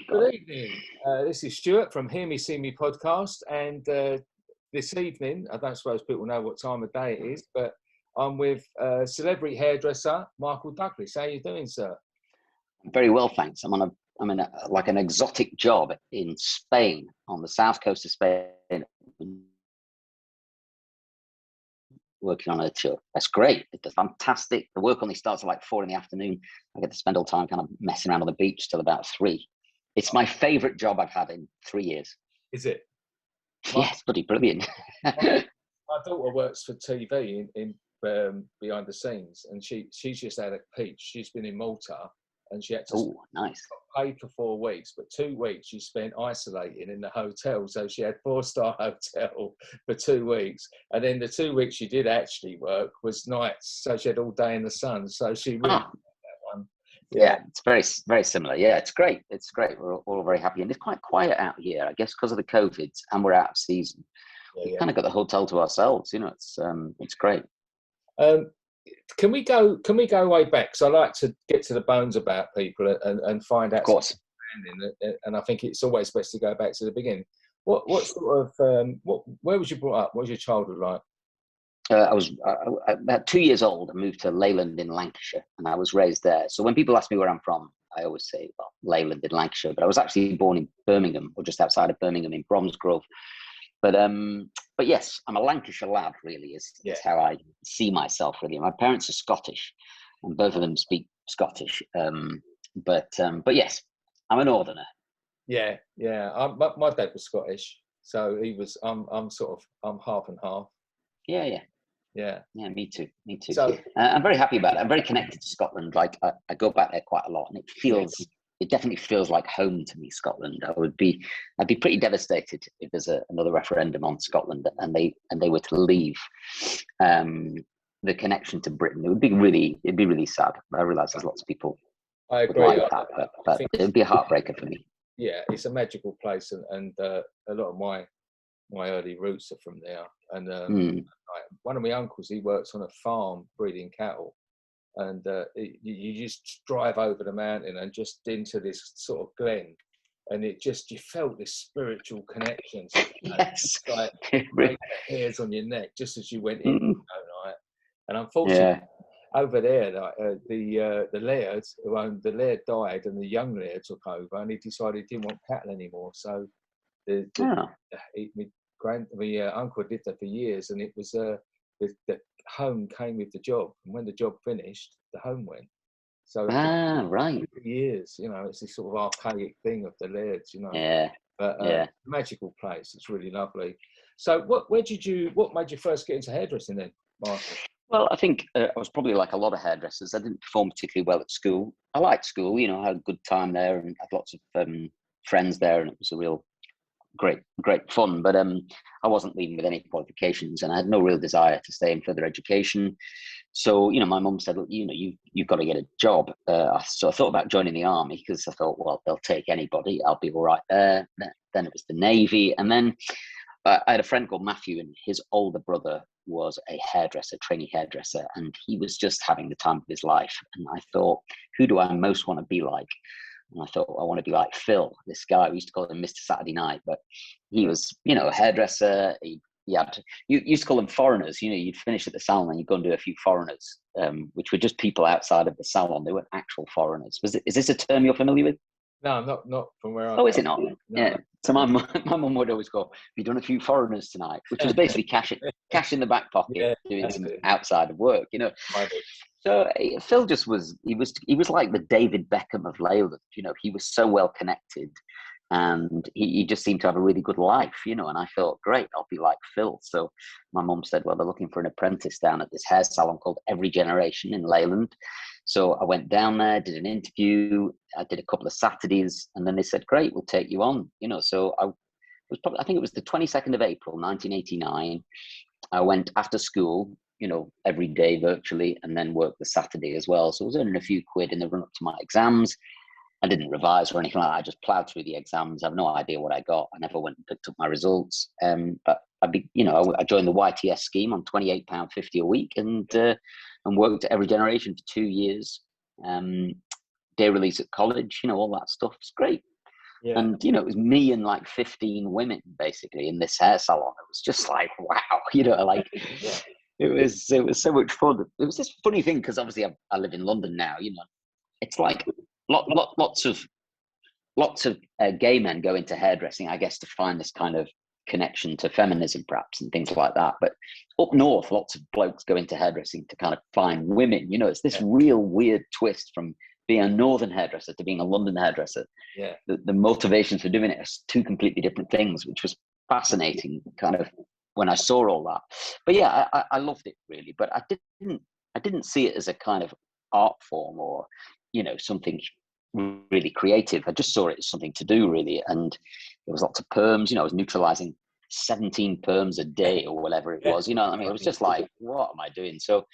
Good evening. This is Stuart from Hear Me, See Me podcast. And this evening, I don't suppose people know what time of day it is, but I'm with celebrity hairdresser Michael Douglas. How are you doing, sir? Very well, thanks. I'm in like an exotic job in Spain, on the south coast of Spain, working on a tour. That's great. It's fantastic. The work only starts at like 4 p.m. I get to spend all time kind of messing around on the beach till about 3. It's my favorite job I've had in 3 years. Is it? Yes, bloody brilliant. My daughter works for TV in behind the scenes, and she's just had a peach. She's been in Malta, and she had to nice. pay for 4 weeks, but 2 weeks she spent isolating in the hotel. So she had 4-star hotel for 2 weeks, and then the 2 weeks she did actually work was nights, so she had all day in the sun. So she really liked that one. Yeah, it's very, very similar. Yeah, it's great. It's great. We're all very happy, and it's quite quiet out here, I guess, because of the COVID, and we're out of season. We kind of got the hotel to ourselves. You know, it's great. Can we go way back? Because I like to get to the bones about people and find out. Of course. And I think it's always best to go back to the beginning. What sort of where was you brought up? What was your childhood like? I was about 2 years old. I moved to Leyland in Lancashire, and I was raised there. So when people ask me where I'm from, I always say, well, Leyland in Lancashire. But I was actually born in Birmingham, or just outside of Birmingham in Bromsgrove. But yes, I'm a Lancashire lad, really, is how I see myself, really. My parents are Scottish, and both of them speak Scottish. But yes, I'm a northerner. Yeah. My dad was Scottish, so he was. I'm half and half. Yeah, me too. So I'm very happy about it. I'm very connected to Scotland. Like I go back there quite a lot, and it definitely feels like home to me, Scotland. I'd be pretty devastated if there's another referendum on Scotland and they were to leave the connection to Britain. It'd be really sad. I realise there's lots of people. I agree. Like that, but it'd be a heartbreaker for me. Yeah, it's a magical place, and a lot of my early roots are from there. And one of my uncles, he works on a farm breeding cattle. And you just drive over the mountain and just into this sort of glen, and you felt this spiritual connection. Yes, like the hairs on your neck just as you went in. Right? And unfortunately, over there, the laird who owned the laird died, and the young laird took over, and he decided he didn't want cattle anymore. So my uncle lived there for years, and it was the home came with the job, and when the job finished, the home went. So right, years, it's this sort of archaic thing of the lairds, But magical place. It's really lovely. So, what made you first get into hairdressing then, Michael? Well, I think I was probably like a lot of hairdressers. I didn't perform particularly well at school. I liked school, I had a good time there, and had lots of friends there, and it was a real great fun, but I wasn't leaving with any qualifications, and I had no real desire to stay in further education. So my mum said, look, you've got to get a job. So I thought about joining the army, because I thought, well, they'll take anybody, I'll be all right there. Then it was the Navy, and then I had a friend called Matthew, and his older brother was a trainee hairdresser, and he was just having the time of his life. And I thought, who do I most want to be like? And I thought, I want to be like Phil, this guy. We used to call him Mr. Saturday Night, but he was, a hairdresser. You used to call them foreigners. You'd finish at the salon and you'd go and do a few foreigners, which were just people outside of the salon. They weren't actual foreigners. Is this a term you're familiar with? No, not from where I'm. Oh, is it not? No. Yeah. So my mum would always go, "We've done a few foreigners tonight," which was basically cash in the back pocket, doing some outside of work, So Phil he was like the David Beckham of Leyland. He was so well connected, and he just seemed to have a really good life, and I thought, great, I'll be like Phil. So my mum said, well, they're looking for an apprentice down at this hair salon called Every Generation in Leyland. So I went down there, did an interview, I did a couple of Saturdays, and then they said, great, we'll take you on. So I think it was the 22nd of April, 1989. I went after school, every day virtually, and then worked the Saturday as well. So I was earning a few quid in the run up to my exams. I didn't revise or anything like that. I just plowed through the exams. I have no idea what I got. I never went and picked up my results. But I joined the YTS scheme on £28.50 a week, and worked at Every Generation for 2 years. Day release at college, all that stuff. It's great. Yeah. And, you know, it was me and like 15 women basically in this hair salon. It was just like, wow, you know, like it was so much fun. It was this funny thing because obviously I live in London now, you know, it's like lots of gay men go into hairdressing, I guess, to find this kind of connection to feminism perhaps and things like that. But up north, lots of blokes go into hairdressing to kind of find women. You know, it's this real weird twist from being a northern hairdresser to being a London hairdresser. Yeah. The motivations for doing it are two completely different things, which was fascinating kind of when I saw all that. But yeah, I loved it really, but I didn't see it as a kind of art form or, you know, something really creative. I just saw it as something to do really. And there was lots of perms, you know, I was neutralizing 17 perms a day or whatever it was, you know. I mean, it was just like, what am I doing? So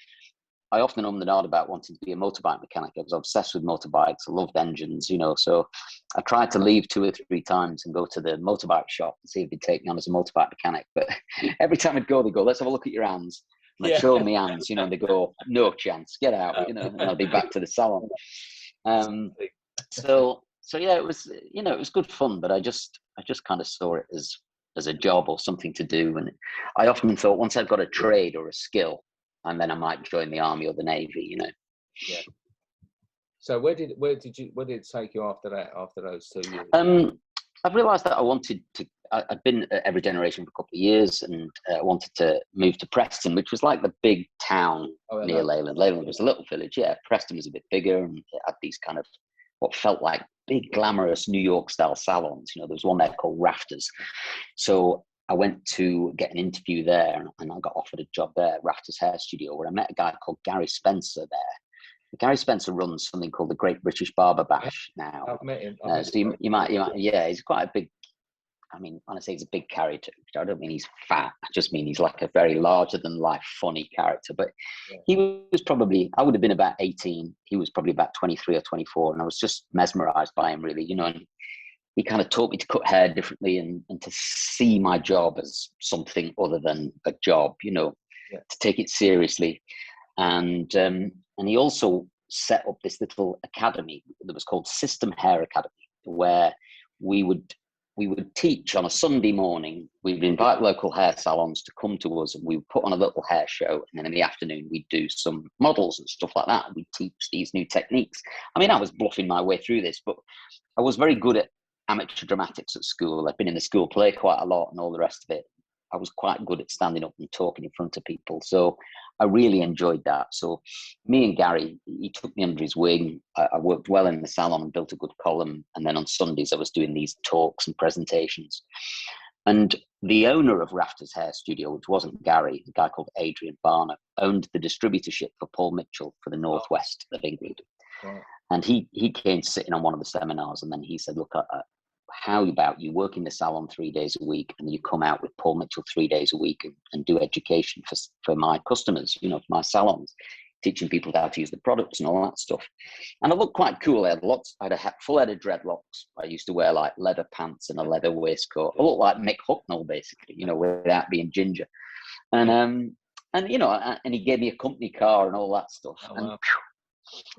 I often ummed and ahed about wanting to be a motorbike mechanic. I was obsessed with motorbikes. I loved engines, you know. So I tried to leave 2 or 3 times and go to the motorbike shop and see if they'd take me on as a motorbike mechanic. But every time I'd go, they'd go, let's have a look at your hands. And I'd show them my hands, you know, and they go, no chance, get out, you know, and I'll be back to the salon. So yeah, it was, you know, it was good fun, but I just kind of saw it as a job or something to do. And I often thought once I've got a trade or a skill, and then I might join the army or the navy, you know. Yeah. So where did it take you after that? After those 2 years? I've realised that I wanted to. I'd been at Every Generation for a couple of years, and I wanted to move to Preston, which was like the big town near Leyland. Leyland was a little village. Yeah, Preston was a bit bigger, and it had these kind of what felt like big, glamorous New York style salons. You know, there was one there called Rafters. So I went to get an interview there, and I got offered a job there at Rafters Hair Studio, where I met a guy called Gary Spencer there. Gary Spencer runs something called the Great British Barber Bash now. I've met him. So you might, yeah, he's quite a big. I mean, when I say he's a big character, I don't mean he's fat. I just mean he's like a very larger than life, funny character. But he was probably, I would have been about 18. He was probably about 23 or 24. And I was just mesmerized by him, really, you know. And he kind of taught me to cut hair differently and to see my job as something other than a job, you know, to take it seriously. And he also set up this little academy that was called System Hair Academy, where we would teach on a Sunday morning. We'd invite local hair salons to come to us, and we would put on a little hair show. And then in the afternoon, we'd do some models and stuff like that. And we'd teach these new techniques. I mean, I was bluffing my way through this, but I was very good at amateur dramatics at school. I'd been in the school play quite a lot and all the rest of it. I was quite good at standing up and talking in front of people. So I really enjoyed that. So me and Gary, he took me under his wing. I worked well in the salon and built a good column. And then on Sundays, I was doing these talks and presentations. And the owner of Rafters Hair Studio, which wasn't Gary, a guy called Adrian Barner, owned the distributorship for Paul Mitchell for the Northwest of England. Wow. And he came to sit in on one of the seminars, and then he said, look, how about you work in the salon 3 days a week, and you come out with Paul Mitchell 3 days a week and do education for my customers, you know, for my salons, teaching people how to use the products and all that stuff. And I looked quite cool. I had a full head of dreadlocks. I used to wear like leather pants and a leather waistcoat. I looked like Mick Hucknall, basically, you know, without being ginger. And you know, and he gave me a company car and all that stuff. Oh, wow.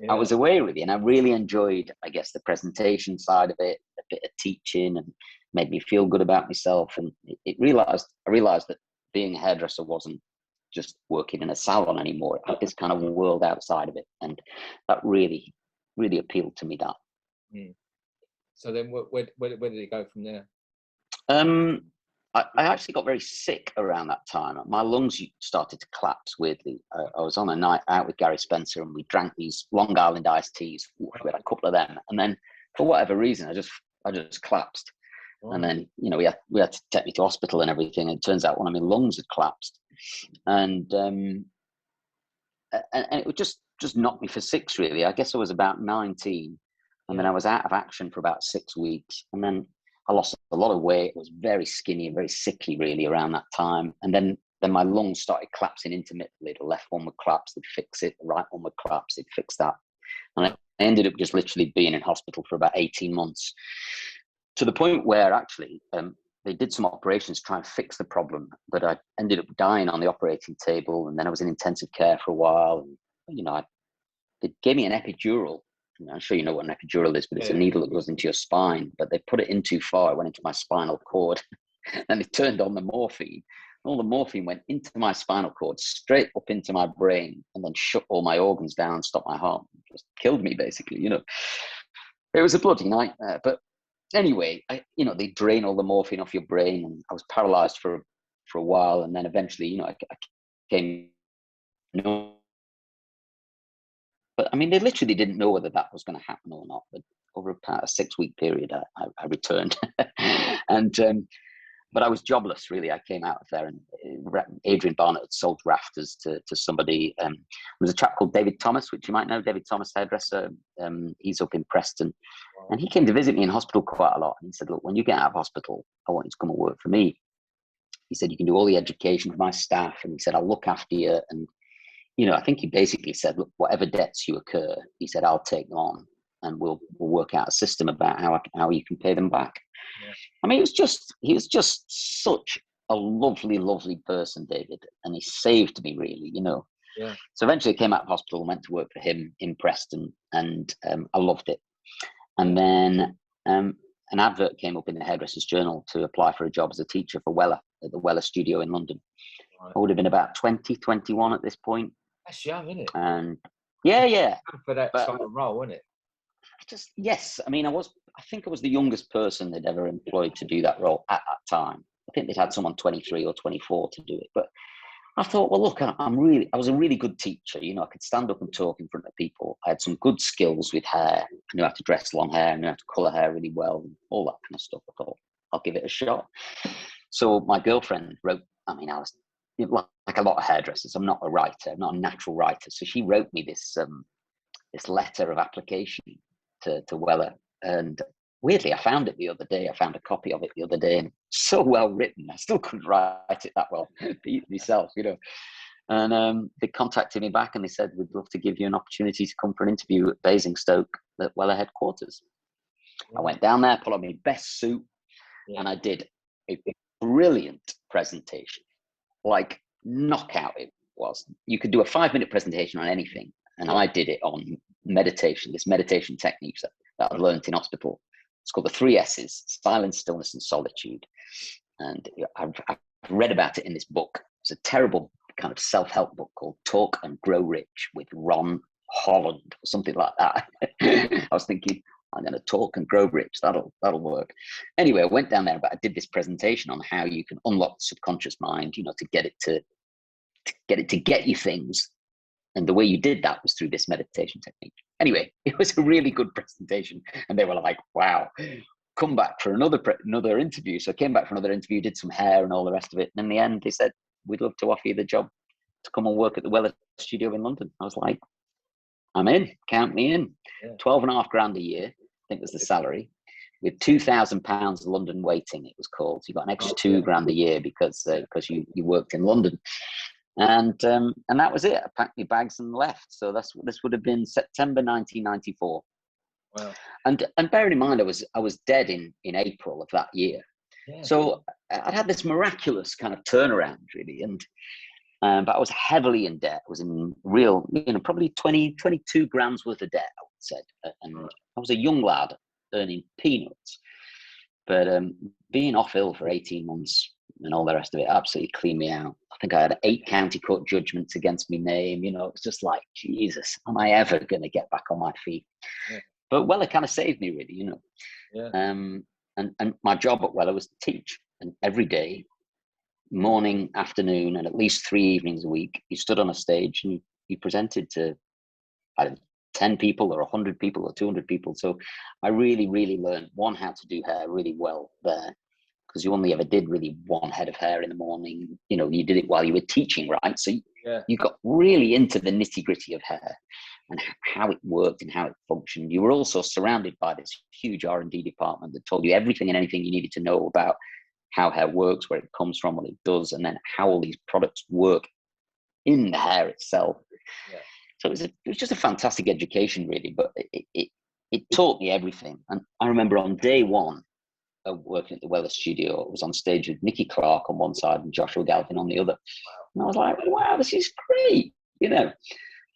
And I was away really, and I really enjoyed, I guess, the presentation side of it, a bit of teaching, and made me feel good about myself. And I realized that being a hairdresser wasn't just working in a salon anymore. It had this kind of world outside of it, and that really, really appealed to me. That. Mm. So then, where did it go from there? I actually got very sick around that time. My lungs started to collapse weirdly. I was on a night out with Gary Spencer, and we drank these Long Island iced teas. We had a couple of them, and then for whatever reason, I just collapsed. Oh. And then, you know, we had to take me to hospital and everything. And it turns out one of my lungs had collapsed, and it would just knocked me for 6 really. I guess I was about 19, and then I was out of action for about 6 weeks, and then I lost a lot of weight. I was very skinny and very sickly really around that time. And then my lungs started collapsing intermittently. The left one would collapse, they'd fix it. The right one would collapse, they'd fix that. And I ended up just literally being in hospital for about 18 months, to the point where actually they did some operations to try and fix the problem. But I ended up dying on the operating table. And then I was in intensive care for a while. And, you know, they gave me an epidural I'm sure you know what an epidural is, but it's a needle that goes into your spine. But they put it in too far. It went into my spinal cord, and they turned on the morphine. All the morphine went into my spinal cord, straight up into my brain, and then shut all my organs down and stopped my heart. Just killed me, basically. It was a bloody nightmare. But anyway, they drain all the morphine off your brain, and I was paralyzed for a while, and then eventually, I came. But I mean, they literally didn't know whether that was going to happen or not. But over a 6-week period, I returned, and but I was jobless, really. I came out of there, and Adrian Barnett had sold rafters to somebody. There was a chap called David Thomas, which you might know, David Thomas, hairdresser. He's up in Preston. And he came to visit me in hospital quite a lot. And he said, look, when you get out of hospital, I want you to come and work for me. He said, you can do all the education for my staff. And he said, I'll look after you. And, I think he basically said, look, whatever debts you incur, he said, I'll take them on. And we'll work out a system about how you can pay them back. Yeah. I mean, he was just such a lovely, lovely person, David. And he saved me, really, Yeah. So eventually I came out of hospital and went to work for him in Preston. And I loved it. And then an advert came up in the Hairdressers Journal to apply for a job as a teacher for Weller at the Weller studio in London. Right. I would have been about 20, 21 at this point. That's young, isn't it? And yeah. For that sort of role, isn't it? Yes. I mean, I think I was the youngest person they'd ever employed to do that role at that time. I think they'd had someone 23 or 24 to do it. But I thought, well, look, I was a really good teacher. I could stand up and talk in front of people. I had some good skills with hair. I knew how to dress long hair. I knew how to colour hair really well, and all that kind of stuff. I thought, I'll give it a shot. So my girlfriend wrote, I was like a lot of hairdressers. I'm not a writer. I'm not a natural writer. So she wrote me this letter of application to Weller. And weirdly, I found it the other day. I found a copy of it the other day, and so well written. I still couldn't write it that well myself, And they contacted me back and they said, we'd love to give you an opportunity to come for an interview at Basingstoke at Weller headquarters. Yeah. I went down there, put on my best suit, and I did a brilliant presentation. Like knockout it was. You could do a 5-minute presentation on anything, and I did it on meditation, this meditation technique that I learned in hospital. It's called the 3 S's: silence, stillness, and solitude. And I've read about it in this book. It's a terrible kind of self-help book called Talk and Grow Rich with Ron Holland or something like that. I was thinking, I'm going to talk and grow rich. That'll work. Anyway, I went down there, but I did this presentation on how you can unlock the subconscious mind, to get it to get you things. And the way you did that was through this meditation technique. Anyway, it was a really good presentation. And they were like, wow, come back for another interview. So I came back for another interview, did some hair and all the rest of it. And in the end, they said, we'd love to offer you the job to come and work at the Weller studio in London. I was like, I'm in, count me in. Yeah. 12.5 grand a year, I think was the salary, with £2,000 London waiting, it was called. So you got an extra 2 grand a year because you worked in London. And that was it. I packed my bags and left. So this would have been September 1994. Wow. And bearing in mind, I was dead in April of that year. Yeah. So I'd had this miraculous kind of turnaround, really. And but I was heavily in debt. I was in real, probably 22 grams worth of debt, I would say. And I was a young lad earning peanuts. But being off ill for 18 months and all the rest of it absolutely cleaned me out. I think I had 8 county court judgments against my name. It was just like, Jesus, am I ever going to get back on my feet? Yeah. But Weller kind of saved me, really, Yeah. And my job at Weller was to teach. And every day, morning, afternoon, and at least 3 evenings a week, you stood on a stage and you presented to 10 people or 100 people or 200 people. So I really, really learned, one, how to do hair really well there, because you only ever did really one head of hair in the morning. You did it while you were teaching, right? So you got really into the nitty gritty of hair and how it worked and how it functioned. You were also surrounded by this huge R&D department that told you everything and anything you needed to know about how hair works, where it comes from, what it does, and then how all these products work in the hair itself. Yeah. So it was just a fantastic education, really, but it taught me everything. And I remember on day one of working at the Weller studio, I was on stage with Nicky Clark on one side and Joshua Galvin on the other. Wow. And I was like, wow, this is great,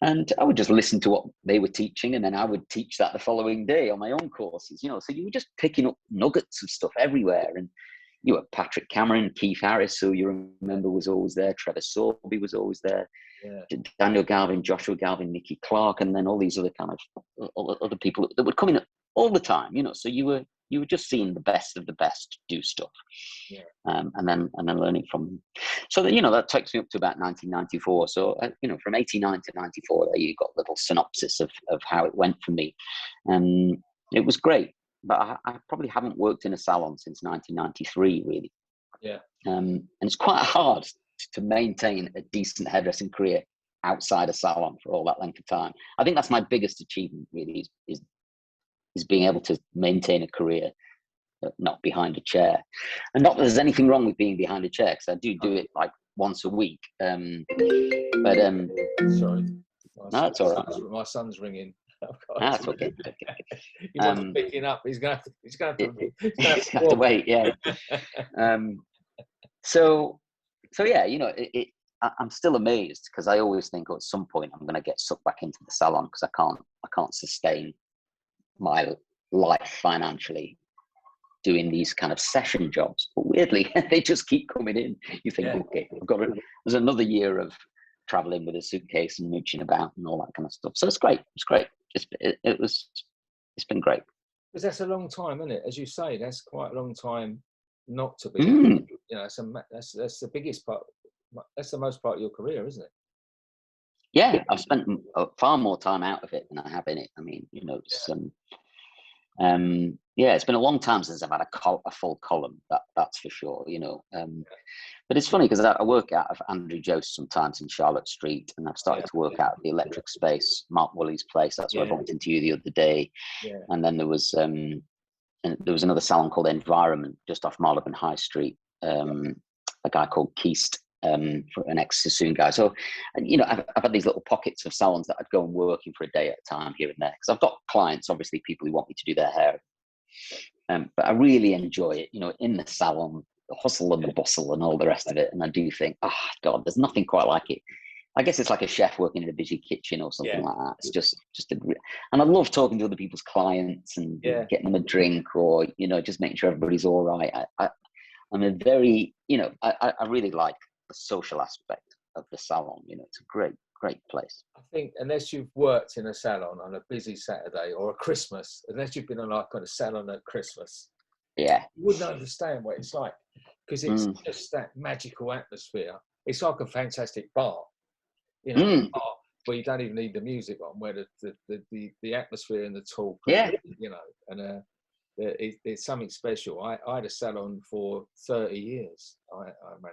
And I would just listen to what they were teaching, and then I would teach that the following day on my own courses, you know. So you were just picking up nuggets of stuff everywhere. And you were Patrick Cameron, Keith Harris, who you remember was always there. Trevor Sorby was always there. Yeah. Daniel Galvin, Joshua Galvin, Nicky Clark, and then all these other kind of other people that would come in all the time, you know. So you were just seeing the best of the best do stuff, yeah. and then learning from them. So that, you know, that takes me up to about 1994. So you know, from 89 to 94, there you got a little synopsis of how it went for me. It was great, but I probably haven't worked in a salon since 1993, really. Yeah. And it's quite hard to maintain a decent hairdressing career outside a salon for all that length of time. I think that's my biggest achievement, really, is being able to maintain a career not behind a chair. And not that there's anything wrong with being behind a chair, because I do it like once a week. Sorry. No, that's all right. My son's ringing. That's okay. He wasn't picking up. He's going to have to wait. Yeah. So yeah, you know, I'm still amazed, because I always think, at some point I'm going to get sucked back into the salon, because I can't sustain my life financially doing these kind of session jobs. But weirdly, they just keep coming in. You think, okay, there's another year of traveling with a suitcase and mooching about and all that kind of stuff. So it's great. It's great. It's been great. Because that's a long time, isn't it? As you say, that's quite a long time not to be. You know, that's the biggest part. That's the most part of your career, isn't it? Yeah, I've spent far more time out of it than I have in it. I mean, you know, it's, it's been a long time since I've had a full column. That's for sure. You know, but it's funny, because I work out of Andrew Jost sometimes in Charlotte Street, and I've started to work out of the Electric Space, Mark Woolley's place. That's where I bumped into you the other day. Yeah. And then there was another salon called Environment just off Marylebone High Street. A guy called Keist. For an ex-Sassoon guy. So, you know, I've had these little pockets of salons that I'd go and work in for a day at a time here and there, because I've got clients, obviously, people who want me to do their hair. But I really enjoy it, you know, in the salon, the hustle and the bustle and all the rest of it. And I do think, God, there's nothing quite like it. I guess it's like a chef working in a busy kitchen or something like that. It's just and I love talking to other people's clients and getting them a drink, or, you know, just making sure everybody's all right. I'm a very, you know, I really like the social aspect of the salon. You know, it's a great place. I think unless you've worked in a salon on a busy Saturday or a Christmas, unless you've been on a salon at Christmas, you wouldn't understand what it's like, because it's just that magical atmosphere. It's like a fantastic bar, you know, bar where you don't even need the music on, where the atmosphere and the talk, you know, and it's something special. I had a salon for 30 years. I had my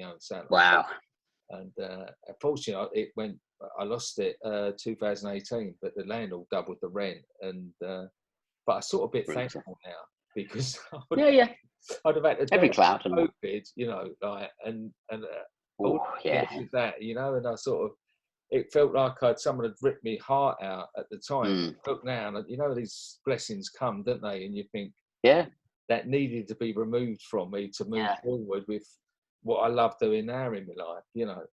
own salon. Wow. And unfortunately, I lost it 2018, but the landlord doubled the rent. And but I'm sort of a bit thankful now, because I'd have had to every cloud, COVID, you know, like and that, you know, and I sort of, it felt like someone had ripped me heart out at the time. Look now, and you know, these blessings come, don't they? And you think, that needed to be removed from me to move forward with what I love doing now in my life, you know.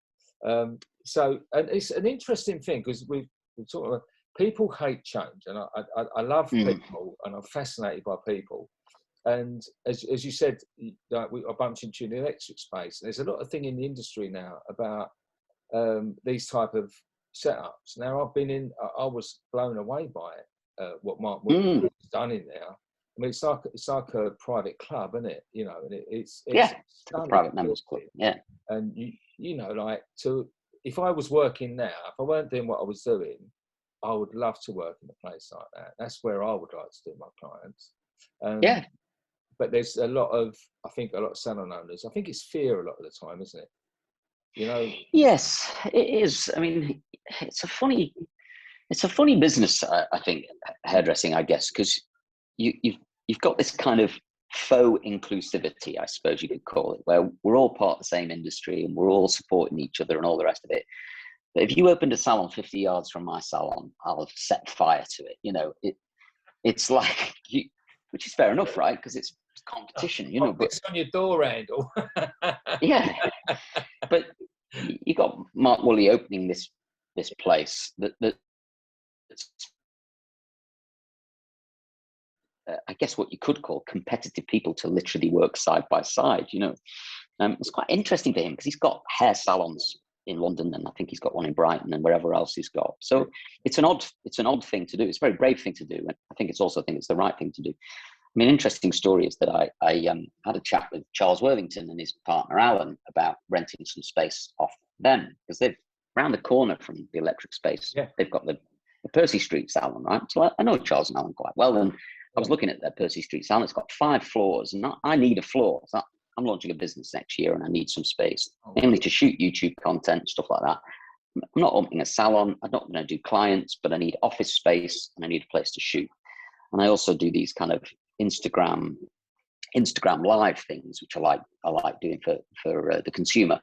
So, and it's an interesting thing, because we're talking about, people hate change, and I love people, and I'm fascinated by people. And as you said, like I bumped into you in the Electric Space. There's a lot of thing in the industry now about these type of setups. Now, I was blown away by it, what Mark Wood has done in there. I mean, it's like a private club, isn't it? You know, and it's a private members club. Yeah, and you know, like, if I was working now, if I weren't doing what I was doing, I would love to work in a place like that. That's where I would like to do my clients. But there's I think a lot of salon owners, I think it's fear a lot of the time, isn't it? You know? Yes, it is. I mean, it's a funny business, I think, hairdressing, I guess, because you've got this kind of faux inclusivity, I suppose you could call it, where we're all part of the same industry and we're all supporting each other and all the rest of it. But if you opened a salon 50 yards from my salon, I'll set fire to it. You know, it's like, which is fair enough, right? Because it's competition, you know. But it's on your door handle. But you got Mark Woolley opening this this place that I guess what you could call competitive people to literally work side by side, you know. It's quite interesting for him because he's got hair salons in London, and I think he's got one in Brighton and wherever else he's got. So it's an odd thing to do. It's a very brave thing to do, and I think it's the right thing to do. I mean, interesting story is that I had a chat with Charles Worthington and his partner Alan about renting some space off them, because they've round the corner from the electric space. Yeah. They've got the Percy Street salon, right? So I know Charles and Alan quite well, and I was looking at their Percy Street salon. It's got 5 floors, and I need a floor. So I'm launching a business next year, and I need some space, mainly to shoot YouTube content, stuff like that. I'm not opening a salon. I'm not going to do clients, but I need office space and I need a place to shoot. And I also do these kind of Instagram live things, which I like doing for the consumer.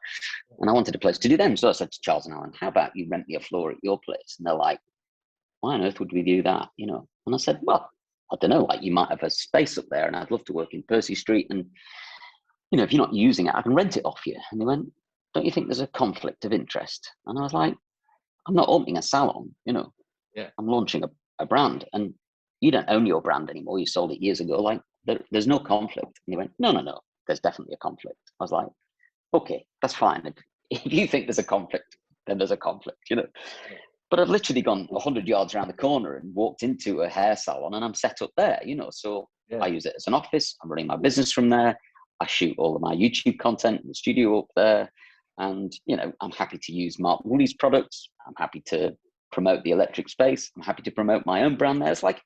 And I wanted a place to do them. So I said to Charles and Alan, how about you rent me a floor at your place? And they're like, why on earth would we do that? You know? And I said, well, I don't know, like you might have a space up there and I'd love to work in Percy Street. And, you know, if you're not using it, I can rent it off you. And they went, don't you think there's a conflict of interest? And I was like, I'm not opening a salon, you know, I'm launching a brand, and you don't own your brand anymore. You sold it years ago. Like there's no conflict. And they went, no, there's definitely a conflict. I was like, okay, that's fine. If you think there's a conflict, then there's a conflict, you know. But I've literally gone 100 yards around the corner and walked into a hair salon, and I'm set up there, you know. So I use it as an office. I'm running my business from there. I shoot all of my YouTube content in the studio up there. And, you know, I'm happy to use Mark Woolley's products. I'm happy to promote the electric space. I'm happy to promote my own brand there. It's like,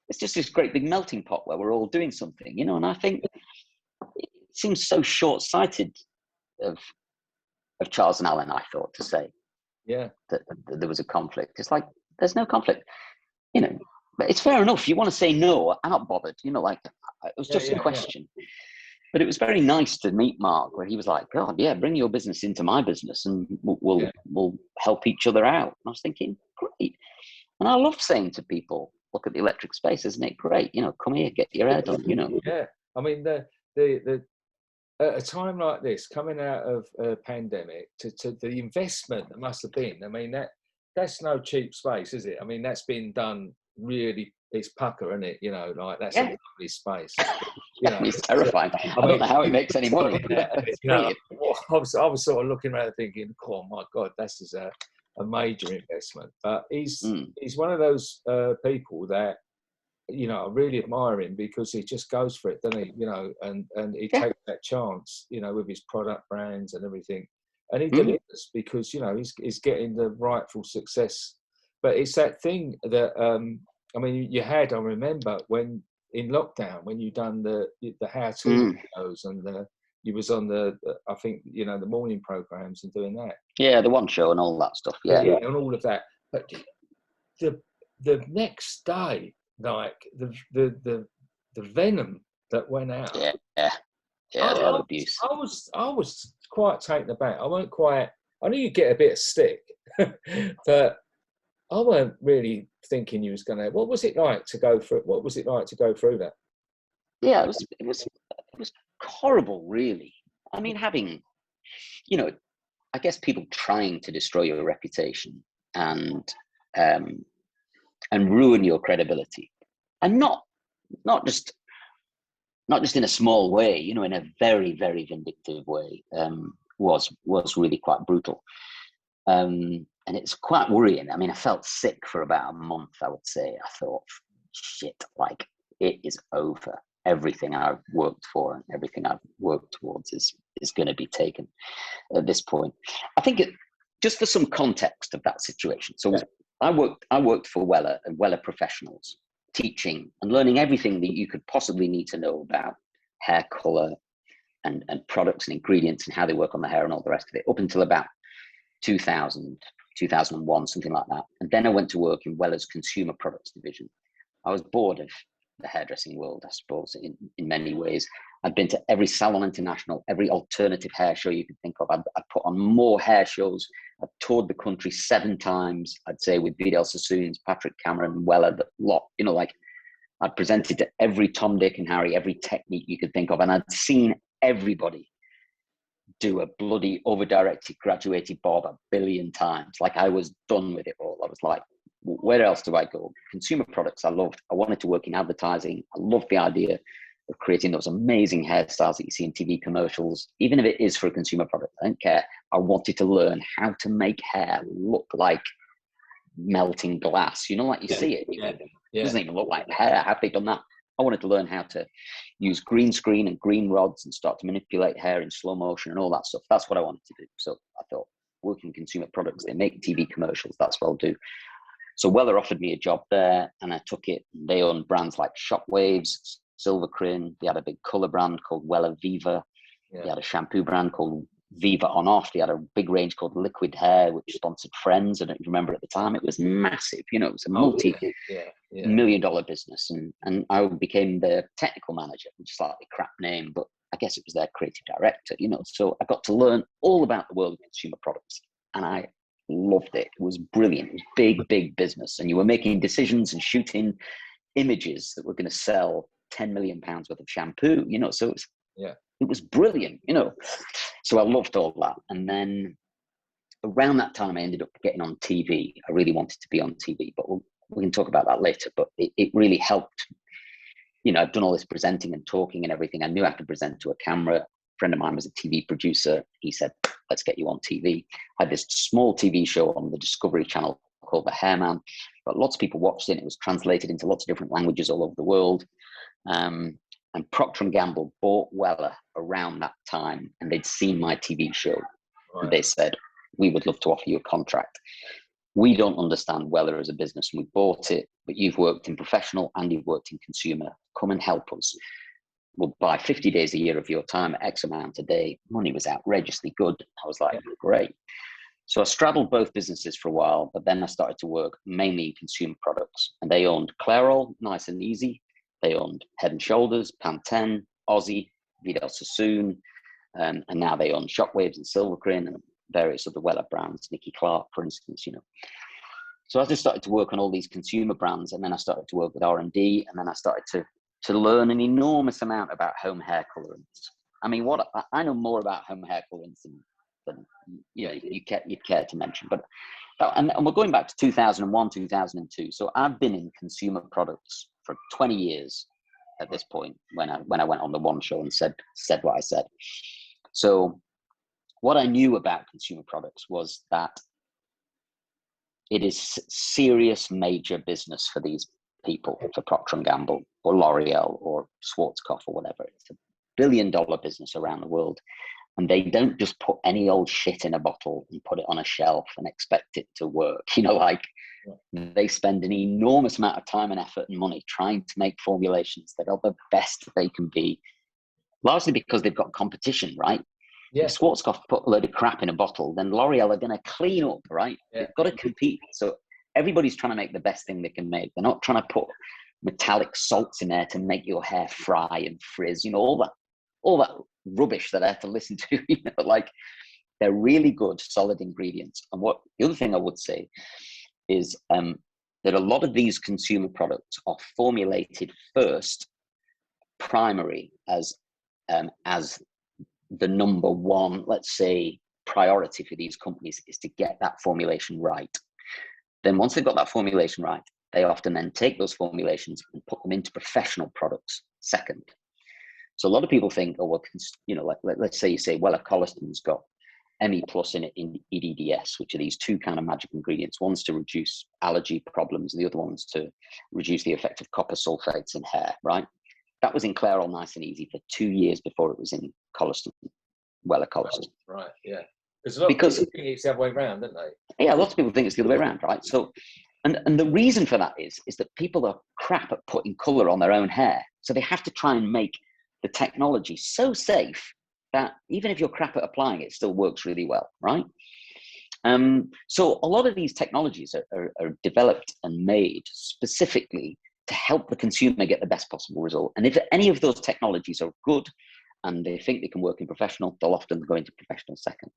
it's just this great big melting pot where we're all doing something, you know. And I think it seems so short-sighted of Charles and Alan, I thought, to say that there was a conflict. It's like, there's no conflict, you know. But it's fair enough. You want to say no, I'm not bothered, you know, like it was just a question. But it was very nice to meet Mark, where he was like, God, yeah, bring your business into my business and we'll help each other out. And I was thinking, great. And I love saying to people, look at the electric space, isn't it great? You know, come here, get your hair done, you know. Yeah. I mean, the at a time like this, coming out of a pandemic, to the investment that must have been, I mean, that's no cheap space, is it? I mean, that's been done really, it's pucker, isn't it? You know, like that's a lovely space. You know, it's terrifying. I don't know how it makes any money. It's brilliant. I was sort of looking around thinking, oh my God, this is a major investment. But he's one of those people that, you know, I really admire him because he just goes for it, doesn't he? You know, and he takes that chance, you know, with his product brands and everything. And he delivers because, you know, he's getting the rightful success. But it's that thing that, I mean, I remember when in lockdown, when you done the how-to videos and you was on I think, you know, the morning programs and doing that. Yeah, the One Show and all that stuff. Yeah, and all of that. But the next day, like the venom that went out. Yeah, a lot of abuse. I was quite taken aback. I knew you'd get a bit of stick, but I weren't really thinking you was going to. What was it like to go through? What was it like to go through that? Yeah, it was horrible, really. I mean, having, you know, I guess people trying to destroy your reputation and ruin your credibility, and not just in a small way, you know, in a very, very vindictive way, was really quite brutal. And it's quite worrying. I mean, I felt sick for about a month, I would say. I thought, shit, like it is over. Everything I've worked for and everything I've worked towards is going to be taken at this point. I think just for some context of that situation. So I worked for Weller and Weller Professionals, teaching and learning everything that you could possibly need to know about hair color and products and ingredients and how they work on the hair and all the rest of it, up until about 2000, 2001, something like that. And then I went to work in Weller's consumer products division. I was bored of the hairdressing world, I suppose, in many ways. I'd been to every Salon International, every alternative hair show you could think of. I'd put on more hair shows. I'd toured the country 7 times, I'd say, with Vidal Sassoons, Patrick Cameron, Weller, the lot, you know, like I'd presented to every Tom, Dick and Harry, every technique you could think of. And I'd seen everybody do a bloody over-directed graduated bob 1 billion times. Like, I was done with it all. I was like, where else do I go? Consumer products I loved. I wanted to work in advertising. I loved the idea of creating those amazing hairstyles that you see in TV commercials. Even if it is for a consumer product, I don't care. I wanted to learn how to make hair look like melting glass. You know, like you see it. It doesn't even look like hair. How have they done that? I wanted to learn how to use green screen and green rods and start to manipulate hair in slow motion and all that stuff. That's what I wanted to do. So I thought, working consumer products, they make TV commercials, that's what I'll do. So Weller offered me a job there, and I took it. They owned brands like Shockwaves, Silvercrin. They had a big color brand called Weller Viva. They had a shampoo brand called Viva On Off. They had a big range called Liquid Hair, which sponsored Friends. I don't remember at the time. It was massive. You know, it was a multi-million-dollar business. And I became the technical manager, which is a slightly crap name, but I guess it was their creative director, you know. So I got to learn all about the world of consumer products, and I loved it. It was brilliant. It was big business. And you were making decisions and shooting images that were going to sell £10 million worth of shampoo, you know. So it was brilliant, you know. So I loved all that. And then around that time, I ended up getting on TV. I really wanted to be on TV, but we can talk about that later. But it really helped. You know, I've done all this presenting and talking and everything. I knew I could present to a camera. A friend of mine was a TV producer. He said, let's get you on TV. I had this small TV show on the Discovery Channel called The Hairman, but lots of people watched it. It was translated into lots of different languages all over the world. And Procter & Gamble bought Weller around that time, and they'd seen my TV show. Right. And they said, we would love to offer you a contract. We don't understand Weller as a business, and we bought it, but you've worked in professional and you've worked in consumer. Come and help us. We'll buy 50 days a year of your time at X amount a day. Money was outrageously good. I was like, great. So I straddled both businesses for a while, but then I started to work mainly in consumer products. And they owned Clairol, Nice and Easy. They owned Head and Shoulders, Pantene, Aussie, Vidal Sassoon, and now they own Shockwaves and Silvercrin and various other Weller brands, Nicky Clark, for instance, you know. So I just started to work on all these consumer brands, and then I started to work with R&D, and then I started to learn an enormous amount about home hair colorants. I mean, I know more about home hair colorants than you know, you'd care to mention. But and we're going back to 2001, 2002. So I've been in consumer products for 20 years at this point when I went on the One Show and said what I said. So what I knew about consumer products was that it is serious major business for these people, for Procter & Gamble or L'Oreal or Schwarzkopf or whatever. It's $1 billion business around the world. And they don't just put any old shit in a bottle and put it on a shelf and expect it to work. You know, like they spend an enormous amount of time and effort and money trying to make formulations that are the best they can be, largely because they've got competition, right? Yeah. If Schwarzkopf put a load of crap in a bottle, then L'Oreal are going to clean up, right? Yeah. They've got to compete. So everybody's trying to make the best thing they can make. They're not trying to put metallic salts in there to make your hair fry and frizz, you know, all that rubbish that I have to listen to, you know, like they're really good, solid ingredients. And the other thing I would say is that a lot of these consumer products are formulated first, primary, as the number one, let's say, priority for these companies is to get that formulation right. Then once they've got that formulation right, they often then take those formulations and put them into professional products second. So a lot of people think, oh, well, you know, like let's say you say, well, a collagen's got ME plus in it in EDDS, which are these two kind of magic ingredients. One's to reduce allergy problems, and the other one's to reduce the effect of copper sulfates in hair, right? That was in Clairol Nice and Easy for 2 years before it was in Collagen, Weller Collagen. Right, yeah. Because a lot of people think it's the other way around, don't they? Yeah, lots of people think it's the other way around, right? So, and the reason for that is that people are crap at putting colour on their own hair. So they have to try and make the technology so safe that even if you're crap at applying it, it still works really well, right? So a lot of these technologies are developed and made specifically to help the consumer get the best possible result. And if any of those technologies are good and they think they can work in professional, they'll often go into professional second.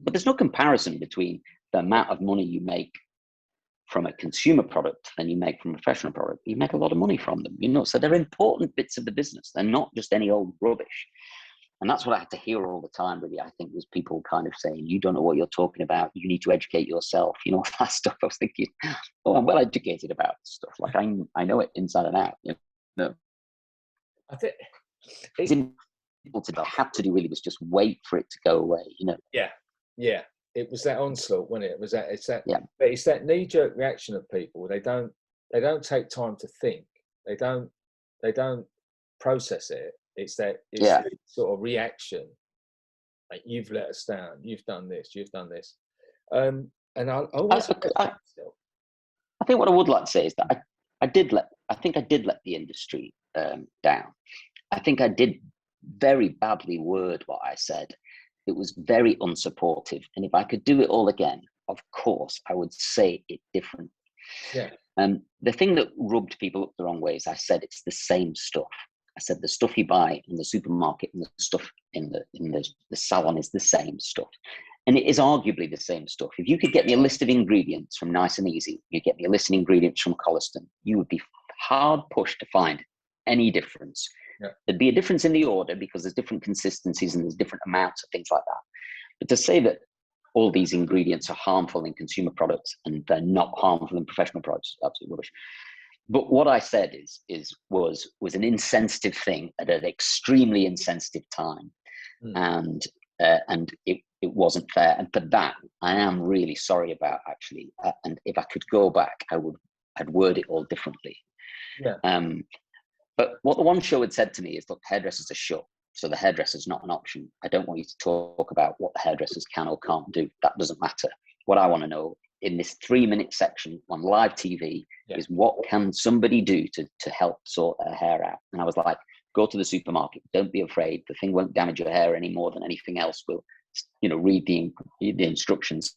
But there's no comparison between the amount of money you make from a consumer product than you make from a professional product. You make a lot of money from them, you know, so they're important bits of the business. They're not just any old rubbish. And that's what I had to hear all the time, really. I think was people kind of saying, you don't know what you're talking about. You need to educate yourself. You know, all that stuff. I was thinking, oh, I'm well educated about this stuff. Like I know it inside and out. You know? I think it's impossible to have to do really was just wait for it to go away, you know? Yeah. It was that onslaught, wasn't it? But it's that knee-jerk reaction of people. They don't take time to think. They don't process it. It's that sort of reaction. Like, you've let us down. You've done this. You've done this. And I think what I would like to say is that I think I did let the industry down. I think I did very badly word what I said. It was very unsupportive. And if I could do it all again, of course, I would say it differently. Yeah. The thing that rubbed people up the wrong way is I said it's the same stuff. I said the stuff you buy in the supermarket and the stuff in the salon is the same stuff. And it is arguably the same stuff. If you could get me a list of ingredients from Nice and Easy, you get me a list of ingredients from Colliston, you would be hard pushed to find any difference. Yeah. There'd be a difference in the order because there's different consistencies and there's different amounts of things like that. But to say that all these ingredients are harmful in consumer products and they're not harmful in professional products, absolute rubbish. But what I said was an insensitive thing at an extremely insensitive time, and it wasn't fair. And for that, I am really sorry about, actually. And if I could go back, I'd word it all differently. Yeah. But what the one show had said to me is, look, hairdressers are shut, so the hairdresser's not an option. I don't want you to talk about what the hairdressers can or can't do. That doesn't matter. What I want to know in this 3-minute section on live TV is what can somebody do to help sort their hair out? And I was like, go to the supermarket. Don't be afraid. The thing won't damage your hair any more than anything else will. You know, read the instructions.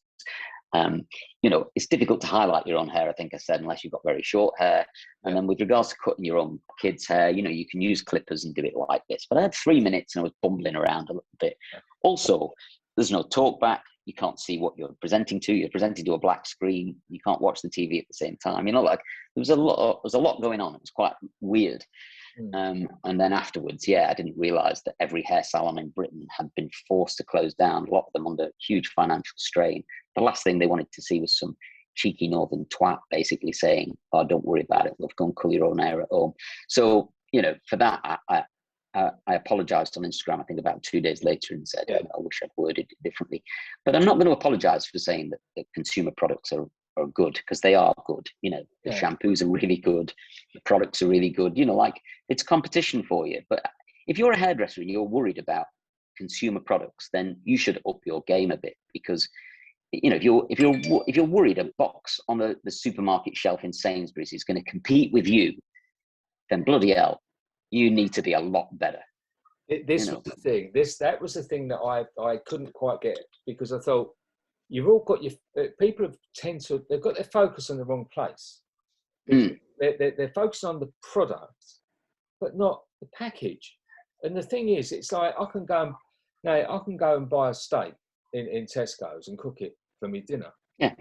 You know, it's difficult to highlight your own hair, I think I said, unless you've got very short hair. And then with regards to cutting your own kids' hair, you know, you can use clippers and do it like this. But I had 3 minutes and I was bumbling around a little bit. Also, there's no talk back. You can't see what you're presenting to. You're presenting to a black screen. You can't watch the TV at the same time. You know, like there was a lot going on. It was quite weird. And then afterwards, I didn't realize that every hair salon in Britain had been forced to close down, a lot of them under huge financial strain. The last thing they wanted to see was some cheeky northern twat basically saying, oh, don't worry about it. We'll go and colour your own hair at home. So, you know, for that, I apologized on Instagram, I think about 2 days later, and said, I wish I'd worded it differently. But I'm not going to apologize for saying that consumer products are good, because they are good. You know, the shampoos are really good. The products are really good. You know, like, it's competition for you. But if you're a hairdresser and you're worried about consumer products, then you should up your game a bit, because, you know, if you're worried a box on the supermarket shelf in Sainsbury's is going to compete with you, then bloody hell, you need to be a lot better. This was the thing. That was the thing that I couldn't quite get, because I thought, you've all got people they've got their focus on the wrong place. They're focused on the product, but not the package. And the thing is, it's like, I can go and buy a steak in Tesco's and cook it for me dinner. Yeah.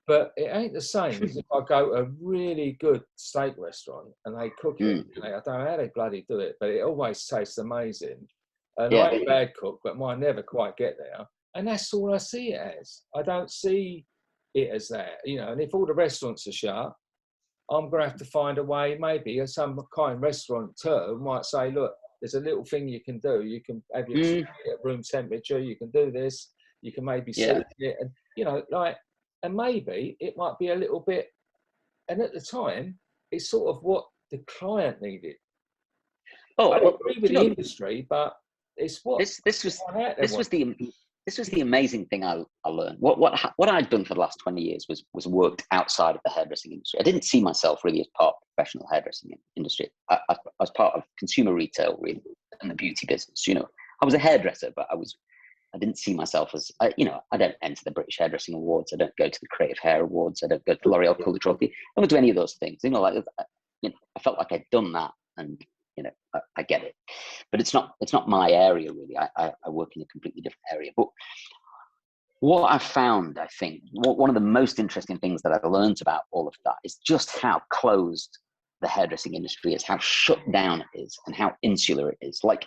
But it ain't the same as if I go to a really good steak restaurant and they cook it. I don't know how they bloody do it, but it always tastes amazing. And I'm a bad cook, but mine never quite get there. And that's all I see it as. I don't see it as that, you know. And if all the restaurants are shut, I'm going to have to find a way. Maybe some kind restaurateur might say, look, there's a little thing you can do. You can have your steak at room temperature. You can do this. You can maybe season it, and, you know, like, and maybe it might be a little bit. And at the time, it's sort of what the client needed. Oh, I agree with the industry, but it's what this was the amazing thing I learned. What I'd done for the last 20 years was worked outside of the hairdressing industry. I didn't see myself really as part of the professional hairdressing industry. I was part of consumer retail, really, and the beauty business. You know, I was a hairdresser, but I didn't see myself as, you know, I don't enter the British Hairdressing Awards. I don't go to the Creative Hair Awards. I don't go to the L'Oreal Colour Trophy. I don't do any of those things. You know, like, you know, I felt like I'd done that, and, you know, I get it. But it's not my area, really. I work in a completely different area. But what I found, I think, one of the most interesting things that I've learned about all of that is just how closed the hairdressing industry is, how shut down it is, and how insular it is. Like,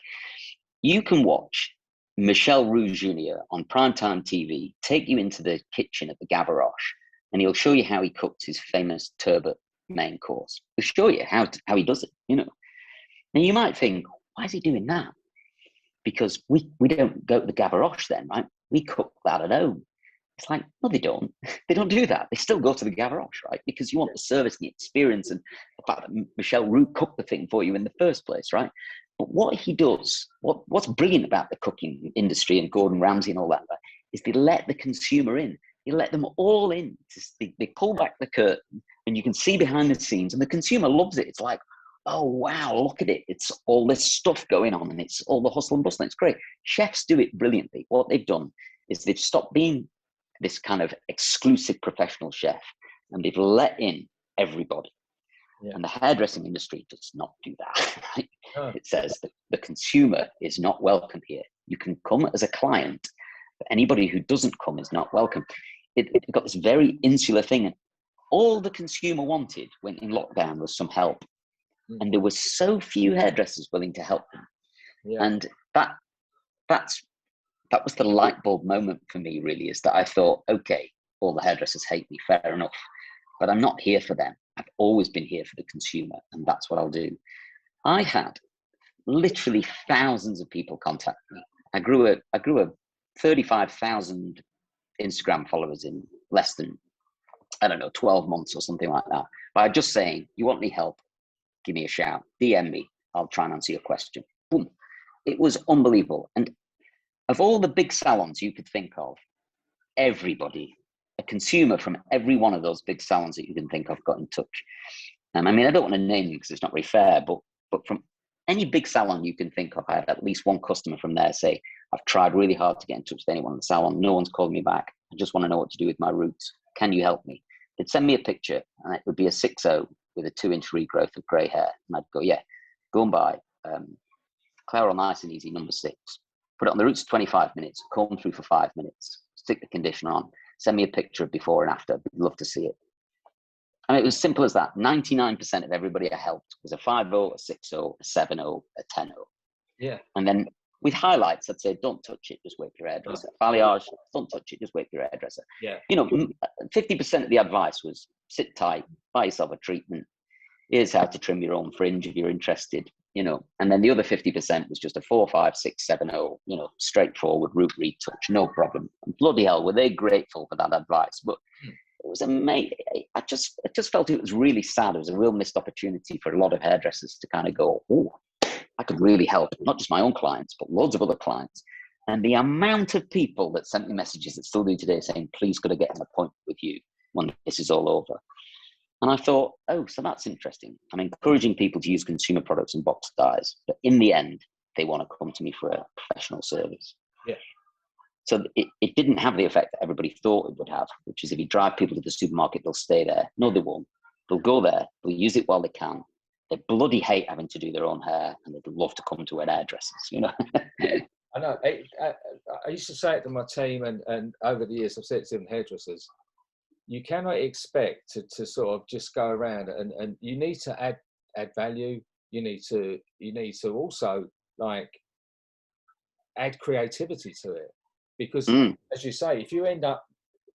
You can watch Michel Roux Jr. on primetime TV take you into the kitchen at the Gavroche, and he'll show you how he cooks his famous turbot main course. He'll show you how he does it, you know. And you might think, why is he doing that? Because we don't go to the Gavroche then, right? We cook that at home. It's like, no, they don't. They don't do that. They still go to the Gavroche, right? Because you want the service and the experience and the fact that Michel Roux cooked the thing for you in the first place, right? But what he does, what's brilliant about the cooking industry and Gordon Ramsay and all that, is they let the consumer in. They let them all in. They pull back the curtain and you can see behind the scenes, and the consumer loves it. It's like, oh, wow, look at it. It's all this stuff going on and it's all the hustle and bustle. It's great. Chefs do it brilliantly. What they've done is they've stopped being this kind of exclusive professional chef and they've let in everybody. Yeah. And the hairdressing industry does not do that. Right? Oh. It says that the consumer is not welcome here. You can come as a client, but anybody who doesn't come is not welcome. It got this very insular thing. And all the consumer wanted when in lockdown was some help. Mm. And there were so few hairdressers willing to help them. Yeah. And that was the light bulb moment for me, really, is that I thought, okay, all the hairdressers hate me, fair enough, but I'm not here for them. I've always been here for the consumer, and that's what I'll do. I had literally thousands of people contact me. I grew a 35,000 Instagram followers in less than, 12 months or something like that. By just saying, you want any help? Give me a shout, DM me. I'll try and answer your question. Boom. It was unbelievable. And of all the big salons you could think of, everybody, a consumer from every one of those big salons that you can think of got in touch. I mean, I don't want to name them because it's not very fair, but from any big salon you can think of, I had at least one customer from there say, I've tried really hard to get in touch with anyone in the salon. No one's called me back. I just want to know what to do with my roots. Can you help me? They'd send me a picture and it would be a 6'0" with a 2-inch regrowth of grey hair. And I'd go, yeah, go and buy Clairol Nice and Easy number 6. Put it on the roots 25 minutes, comb through for 5 minutes, stick the conditioner on, send me a picture of before and after. I'd love to see it. And it was simple as that. 99% of everybody I helped was a 5'0", a 6'0", a 7'0", a 10'0". Yeah. And then with highlights, I'd say, don't touch it, just whip your hairdresser. Balayage, don't touch it, just whip your hairdresser. Yeah. 50% of the advice was sit tight, buy yourself a treatment. Here's how to trim your own fringe if you're interested, and then the other 50% was just a 4, 5, 6, 7'0", straightforward root retouch, no problem. And bloody hell, were they grateful for that advice? But it was amazing. I just felt it was really sad. It was a real missed opportunity for a lot of hairdressers to kind of go, oh, I could really help, not just my own clients, but loads of other clients. And the amount of people that sent me messages that still do today saying, please, could I get an appointment with you when this is all over? And I thought, oh, so that's interesting. I'm encouraging people to use consumer products and box dyes, but in the end, they want to come to me for a professional service. Yeah. So it didn't have the effect that everybody thought it would have, which is if you drive people to the supermarket, they'll stay there. No, they won't. They'll go there. They'll use it while they can. They bloody hate having to do their own hair, and they'd love to come to an hairdressers, I know. I used to say it to my team, and over the years, I've said it to them hairdressers. You cannot expect to sort of just go around and you need to add value. You need to also add creativity to it, because as you say, if you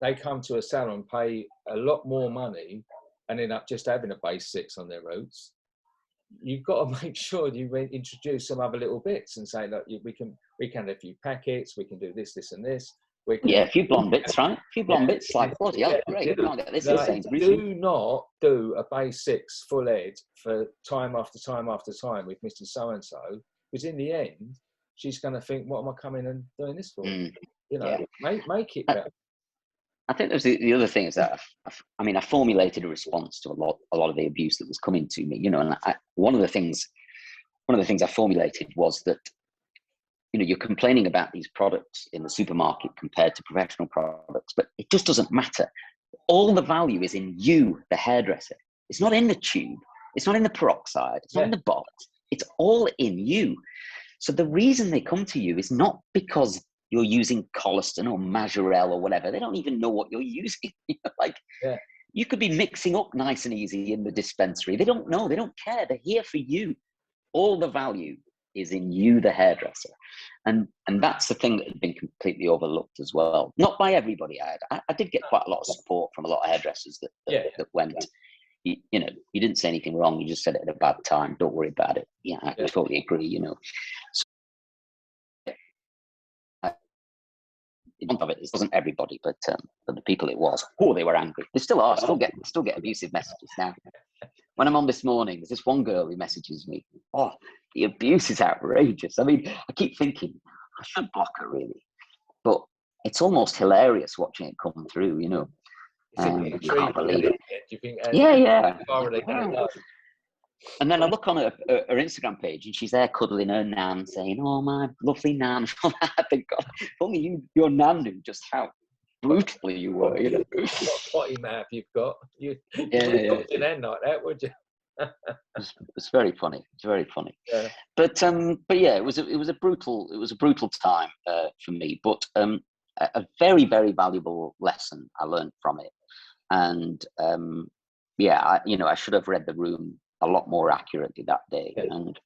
they come to a salon, pay a lot more money and end up just having a base 6 on their roots, you've got to make sure you introduce some other little bits and say, look, we can have a few packets, we can do this, this and this. A few blonde bits, right? A few blonde bits, like, bloody hell, great. Can't get this insane. Do not do a base 6 full head for time after time after time with Mr. So-and-so, because in the end, she's going to think, what am I coming and doing this for? Make it better. I think there's the other thing is that, I formulated a response to a lot of the abuse that was coming to me, and one of the things I formulated was that, you're complaining about these products in the supermarket compared to professional products, but it just doesn't matter. All the value is in you, the hairdresser. It's not in the tube. It's not in the peroxide. It's not in the box. It's all in you. So the reason they come to you is not because you're using Coliston or Majorelle or whatever. They don't even know what you're using. You could be mixing up Nice and Easy in the dispensary. They don't know. They don't care. They're here for you. All the value is in you, the hairdresser. And that's the thing that had been completely overlooked as well. Not by everybody. I did get quite a lot of support from a lot of hairdressers that went, you know, you didn't say anything wrong. You just said it at a bad time. Don't worry about it. Yeah, I totally agree, you know. So, of it wasn't everybody, but the people it was, they were angry. They still are. Still get abusive messages now. When I'm on this morning, there's this one girl who messages me. Oh, the abuse is outrageous. I mean, I keep thinking I should block her really, but it's almost hilarious watching it come through. You know, I can't believe it. Do you think? Yeah. How are they going to go? And then I look on her Instagram page, and she's there cuddling her nan, saying, "Oh, my lovely nan." I think, God, if only your nan knew just how brutally you were. You know, what potty mouth you've got. You wouldn't end like that, would you? It's very funny. It's very funny. Yeah. But yeah, it was a brutal time for me. But a very, very valuable lesson I learned from it. And I should have read the room a lot more accurately that day. Yeah. And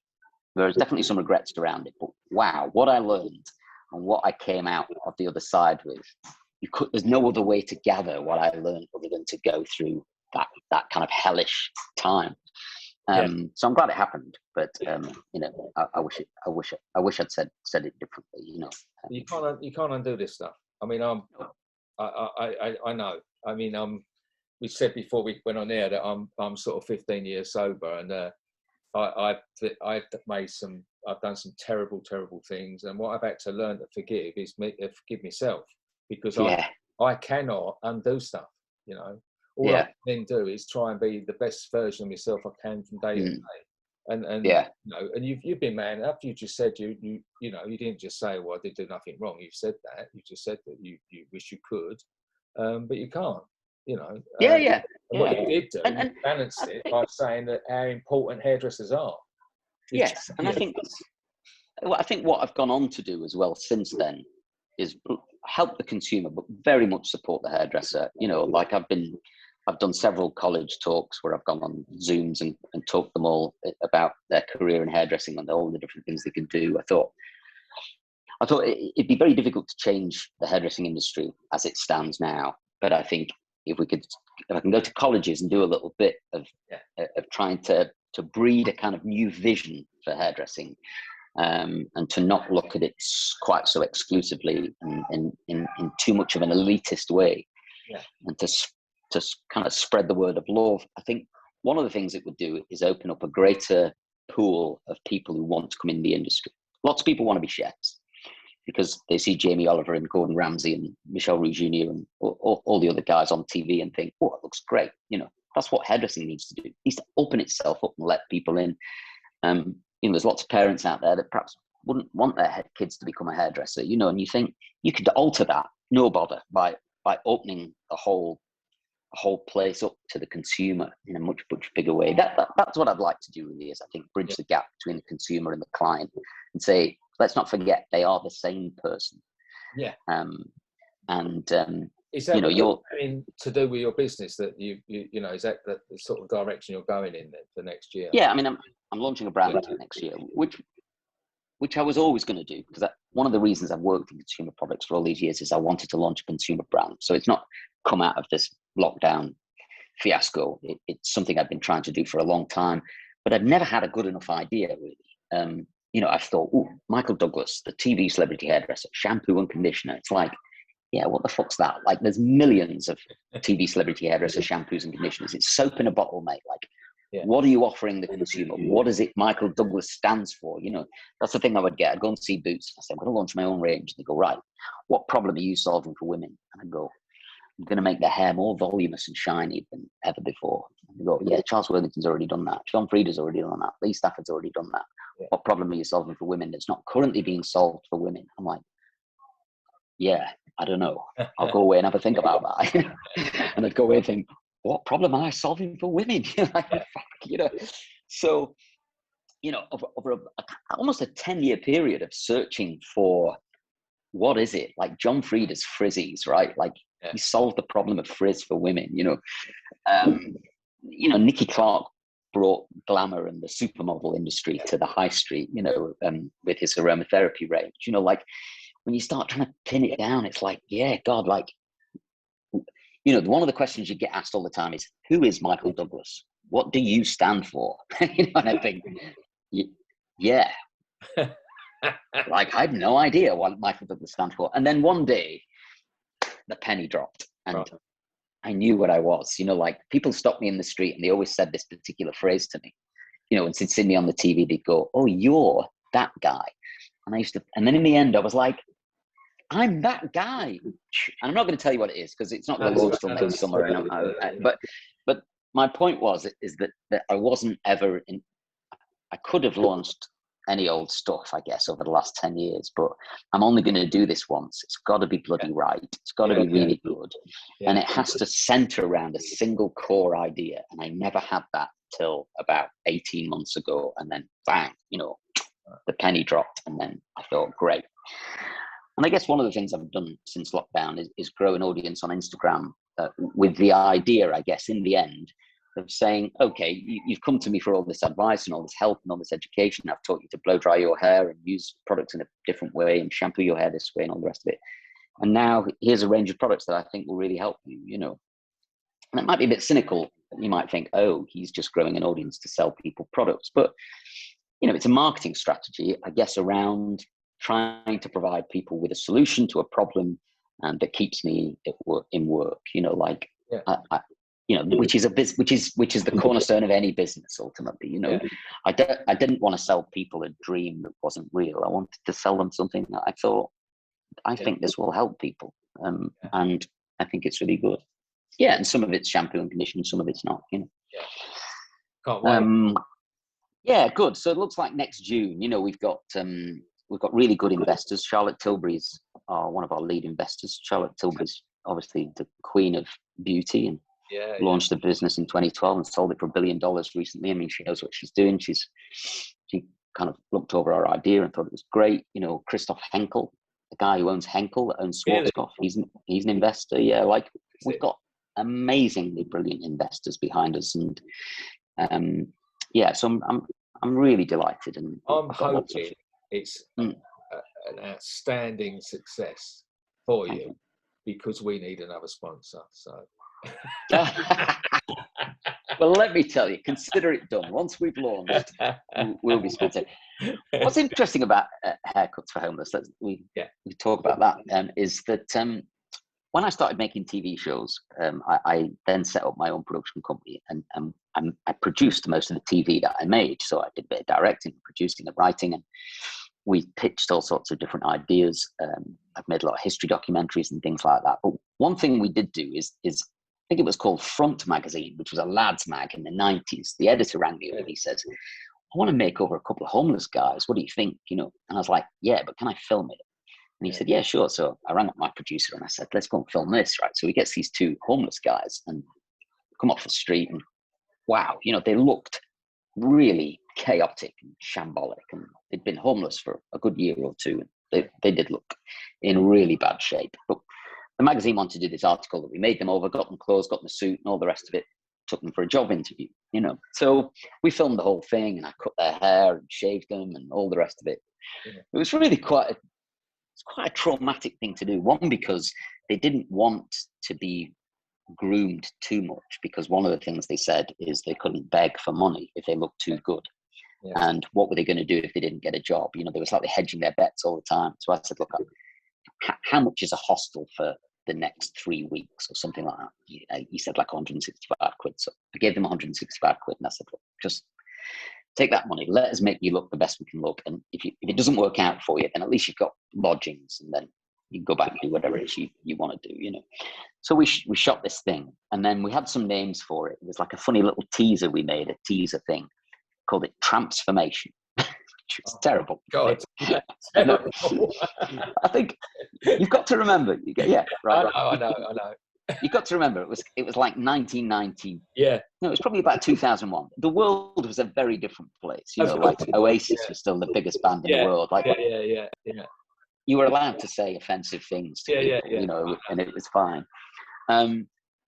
there's definitely some regrets around it. But wow, what I learned and what I came out of the other side with, there's no other way to gather what I learned other than to go through that kind of hellish time. So I'm glad it happened, but you know, I wish I'd said it differently. You know, you can't undo this stuff. I mean, I know. I mean, we said before we went on air that I'm sort of 15 years sober, and I've done some terrible things, and what I've had to learn to forgive is forgive myself, because I cannot undo stuff. You know. All I can then do is try and be the best version of myself I can from day to day. And you know, and you've been man enough. You just said you didn't just say, well, I did do nothing wrong. You've said that. You just said that you wish you could, but you can't. You know. And what you did do, you balanced it by saying that how important hairdressers are. Yes, and I think what I've gone on to do as well since then is help the consumer, but very much support the hairdresser. You know, like I've done several college talks where I've gone on Zooms and talked them all about their career in hairdressing and all the different things they can do. I thought it'd be very difficult to change the hairdressing industry as it stands now. But I think if I can go to colleges and do a little bit of trying to breed a kind of new vision for hairdressing, and to not look at it quite so exclusively in too much of an elitist way, and to kind of spread the word of love. I think one of the things it would do is open up a greater pool of people who want to come in the industry. Lots of people want to be chefs because they see Jamie Oliver and Gordon Ramsay and Michel Roux Jr. and all the other guys on TV and think, oh, it looks great. You know, that's what hairdressing needs to do. It needs to open itself up and let people in. You know, there's lots of parents out there that perhaps wouldn't want their kids to become a hairdresser, you know, and you think you could alter that, no bother, by opening a whole place up to the consumer in a much bigger way. That's what I'd like to do really, is I think bridge the gap between the consumer and the client and say, let's not forget they are the same person. Yeah. Is that, you know, to do with your business that you know, is that the sort of direction you're going in then for next year? Yeah, I mean, I'm launching a brand next year, which I was always going to do, because one of the reasons I've worked in consumer products for all these years is I wanted to launch a consumer brand. So it's not come out of this lockdown fiasco. It's something I've been trying to do for a long time, but I've never had a good enough idea really. You know, I've thought, Michael Douglas, the TV celebrity hairdresser, shampoo and conditioner. It's like, yeah, what the fuck's that? Like, there's millions of TV celebrity hairdresser shampoos and conditioners. It's soap in a bottle, mate. Like, what are you offering the consumer? What is it Michael Douglas stands for? You know, that's the thing I would get. I'd go and see Boots. I say, I'm going to launch my own range. And they go, right, what problem are you solving for women? And I go, I'm going to make their hair more voluminous and shiny than ever before. And they go, yeah, Charles Worthington's already done that. John Frieda's already done that. Lee Stafford's already done that. Yeah. What problem are you solving for women that's not currently being solved for women? I'm like, yeah, I don't know. I'll go away and have a think about that. And I'd go away and think, what problem am I solving for women? Like, fuck, you know. So, you know, over almost a 10-year period of searching for what is it? Like John Frieda's frizzies, right? Like, he solved the problem of frizz for women, you know. You know, Nikki Clark brought glamour and the supermodel industry to the high street, you know, with his aromatherapy range. You know, like when you start trying to pin it down, it's like, yeah, God, like, you know, one of the questions you get asked all the time is, who is Michael Douglas? What do you stand for? You know, and I think, yeah, like I had no idea what Michael Douglas stands for. And then one day, the penny dropped, and I knew what I was. You know, like people stopped me in the street and they always said this particular phrase to me. You know, and they'd see me on the TV, they'd go, "Oh, you're that guy." And I used to, and then in the end, I was like, "I'm that guy." And I'm not going to tell you what it is because it's not going to launch till next summer. But my point is that I wasn't ever in. I could have launched any old stuff, I guess, over the last 10 years, but I'm only going to do this once. It's got to be bloody right. It's got to be really good. And it has to center around a single core idea. And I never had that till about 18 months ago. And then bang, you know, the penny dropped. And then I thought, great. And I guess one of the things I've done since lockdown is grow an audience on Instagram with the idea, I guess, in the end, of saying, okay, you've come to me for all this advice and all this help and all this education. I've taught you to blow dry your hair and use products in a different way and shampoo your hair this way and all the rest of it. And now here's a range of products that I think will really help you, you know. And it might be a bit cynical. You might think, oh, he's just growing an audience to sell people products. But, you know, it's a marketing strategy, I guess, around trying to provide people with a solution to a problem that keeps me in work, you know, like, you know, which is the cornerstone of any business ultimately. You know, I didn't want to sell people a dream that wasn't real. I wanted to sell them something that I thought, I think this will help people, and I think it's really good. Yeah, and some of it's shampoo and conditioner, some of it's not. You know. Can't wait. Yeah, good. So it looks like next June. You know, we've got really good investors. Charlotte Tilbury's one of our lead investors. Charlotte Tilbury's obviously the queen of beauty and launched a business in 2012 and sold it for $1 billion recently. I mean, she knows what she's doing. She kind of looked over our idea and thought it was great. You know, Christoph Henkel, the guy who owns Henkel, that owns Schwarzkopf, he's an investor. Yeah, like we've got amazingly brilliant investors behind us, and so I'm really delighted. And I'm hoping it's an outstanding success for you because we need another sponsor. So. Well, let me tell you, consider it done. Once we've launched, we'll be sponsored. What's interesting about haircuts for homeless, we talk about that, is that when I started making TV shows, I then set up my own production company, and I produced most of the TV that I made. So I did a bit of directing, producing, and writing, and we pitched all sorts of different ideas. I've made a lot of history documentaries and things like that. But one thing we did do is I think it was called Front Magazine, which was a lads mag in the 90s. The editor rang me up and he says, I want to make over a couple of homeless guys. What do you think? You know, and I was like, yeah, but can I film it? And he said, yeah, sure. So I rang up my producer and I said, let's go and film this, right? So he gets these two homeless guys and come off the street, and wow, you know, they looked really chaotic and shambolic, and they'd been homeless for a good year or two. And they did look in really bad shape. But the magazine wanted to do this article that we made them over, got them clothes, got them a suit and all the rest of it, took them for a job interview, you know. So we filmed the whole thing, and I cut their hair and shaved them and all the rest of it. It was really quite a traumatic thing to do. One, because they didn't want to be groomed too much, because one of the things they said is they couldn't beg for money if they looked too good. And what were they going to do if they didn't get a job? You know, they were slightly hedging their bets all the time. So I said, look, how much is a hostel for the next 3 weeks or something like that? He said like 165 quid. So I gave them 165 quid, and I said, look, just take that money. Let us make you look the best we can look. And if it doesn't work out for you, then at least you've got lodgings, and then you can go back and do whatever it is you want to do, you know. So we shot this thing, and then we had some names for it. It was like a funny little teaser we made, a teaser thing, called it Transformation. It's terrible. God, terrible. I think you've got to remember. Right. I know. You've got to remember, it was like 1990. Yeah. No, it was probably about 2001. The world was a very different place. You know, like Oasis was still the biggest band in the world. Like, yeah. You were allowed to say offensive things to people, you know, and it was fine.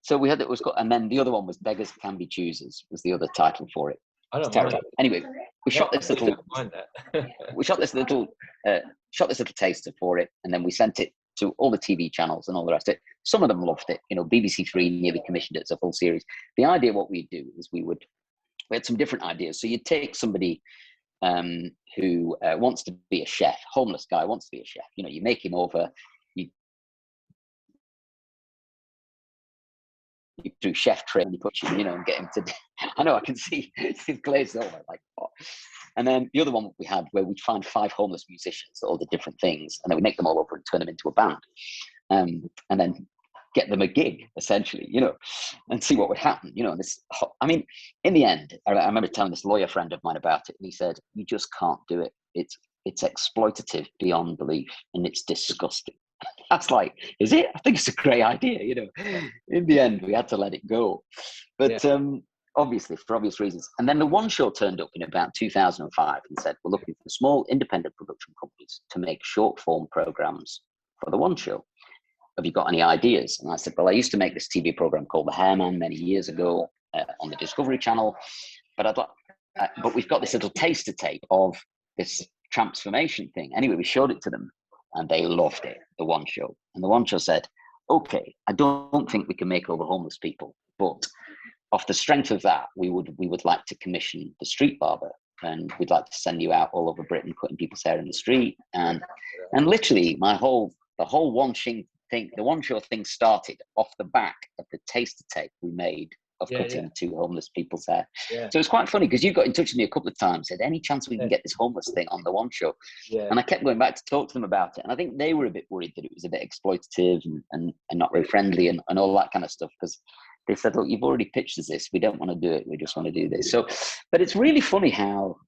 So we had and then the other one was Beggars Can Be Choosers was the other title for it. I It's don't mind terrible. Anyway, we shot this little. We shot this little taster for it, and then we sent it to all the TV channels and all the rest of it. Some of them loved it. You know, BBC Three nearly commissioned it as a full series. The idea, what we'd do is we had some different ideas. So you'd take somebody who wants to be a chef, homeless guy wants to be a chef. You know, you make him over. You do chef training, you put him, you know, and get him to. I know, I can see his glazed over like what. And then the other one we had where we'd find 5 homeless musicians, all the different things, and then we make them all over and turn them into a band, and then get them a gig essentially, you know, and see what would happen, you know. And this, I mean, in the end, I remember telling this lawyer friend of mine about it, and he said, "You just can't do it. It's exploitative beyond belief, and it's disgusting." That's like, is it? I think it's a great idea, you know. In the end, we had to let it go, but obviously for obvious reasons. And then the One Show turned up in about 2005 and said, "We're looking for small independent production companies to make short form programs for the One Show. Have you got any ideas?" And I said, "Well, I used to make this TV program called The Hairman many years ago on the Discovery Channel, but but we've got this little taster tape of this transformation thing." Anyway, we showed it to them, and they loved it, the One Show. And the One Show said, "Okay, I don't think we can make over homeless people, but off the strength of that, we would like to commission the street barber, and we'd like to send you out all over Britain cutting people's hair in the street." And literally the whole One thing, the One Show thing started off the back of the taster tape we made of cutting 2 homeless people's hair. Yeah. So it's quite funny because you got in touch with me a couple of times, said, "Any chance we can get this homeless thing on the One Show?" Yeah. And I kept going back to talk to them about it. And I think they were a bit worried that it was a bit exploitative and not very friendly and all that kind of stuff, because they said, "Look, you've already pitched us this. We don't want to do it. We just want to do this." So, but it's really funny how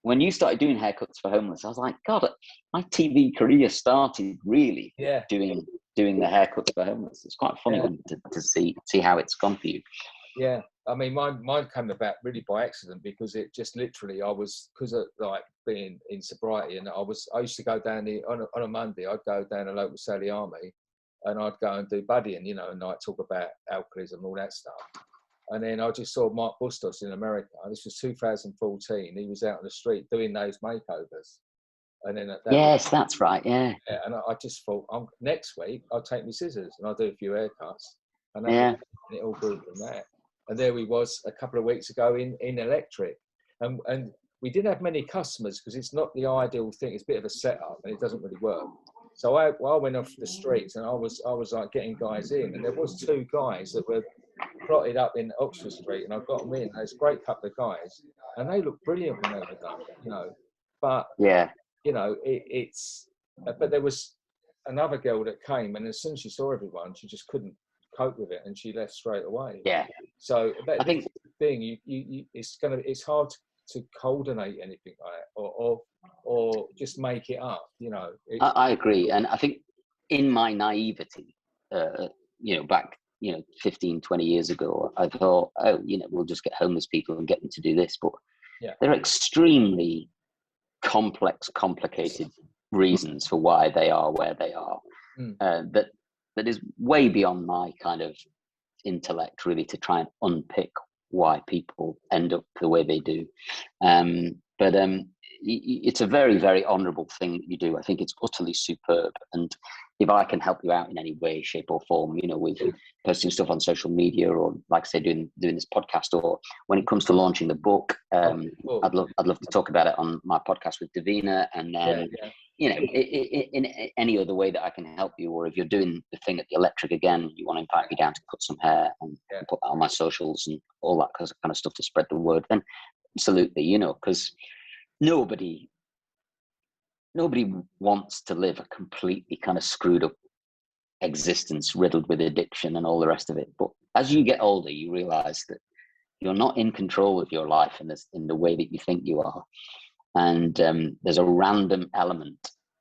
when you started doing haircuts for homeless, I was like, God, my TV career started really doing the haircuts for homeless. It's quite funny to see how it's gone for you. Yeah, I mean, mine came about really by accident, because it just literally, because of like being in sobriety, and I used to go down on a Monday, I'd go down a local Sally Army, and I'd go and do buddying, you know, and I'd talk about alcoholism and all that stuff. And then I just saw Mark Bustos in America. This was 2014. He was out on the street doing those makeovers. And then that's right. Yeah. And I just thought, next week I'll take my scissors and I'll do a few haircuts. And it all grew from that. And there we was a couple of weeks ago in electric, and we didn't have many customers because it's not the ideal thing. It's a bit of a setup and it doesn't really work. So I went off the streets and I was like getting guys in, and there was 2 guys that were plotted up in Oxford Street, and I got them in. There's a great couple of guys, and they looked brilliant when they were done, you know. But you know, but there was another girl that came, and as soon as she saw everyone, she just couldn't cope with it, and she left straight away. Yeah. So I think the thing it's hard to coordinate anything like that, or just make it up, you know. I agree, and I think in my naivety, you know, back 15, 20 years ago, I thought, oh, you know, we'll just get homeless people and get them to do this, but they're extremely complex, complicated reasons for why they are where they are. That is way beyond my kind of intellect, really, to try and unpick why people end up the way they do. But it's a very, very honourable thing that you do. I think it's utterly superb. And if I can help you out in any way, shape or form, you know, with posting stuff on social media, or like I say, doing this podcast, or when it comes to launching the book, I'd love to talk about it on my podcast with Davina. And then, you know, in any other way that I can help you, or if you're doing the thing at the electric again, you want to invite me down to cut some hair and put that on my socials and all that kind of stuff to spread the word, then absolutely, you know, because nobody wants to live a completely kind of screwed up existence riddled with addiction and all the rest of it. But as you get older, you realize that you're not in control of your life in the way that you think you are. And there's a random element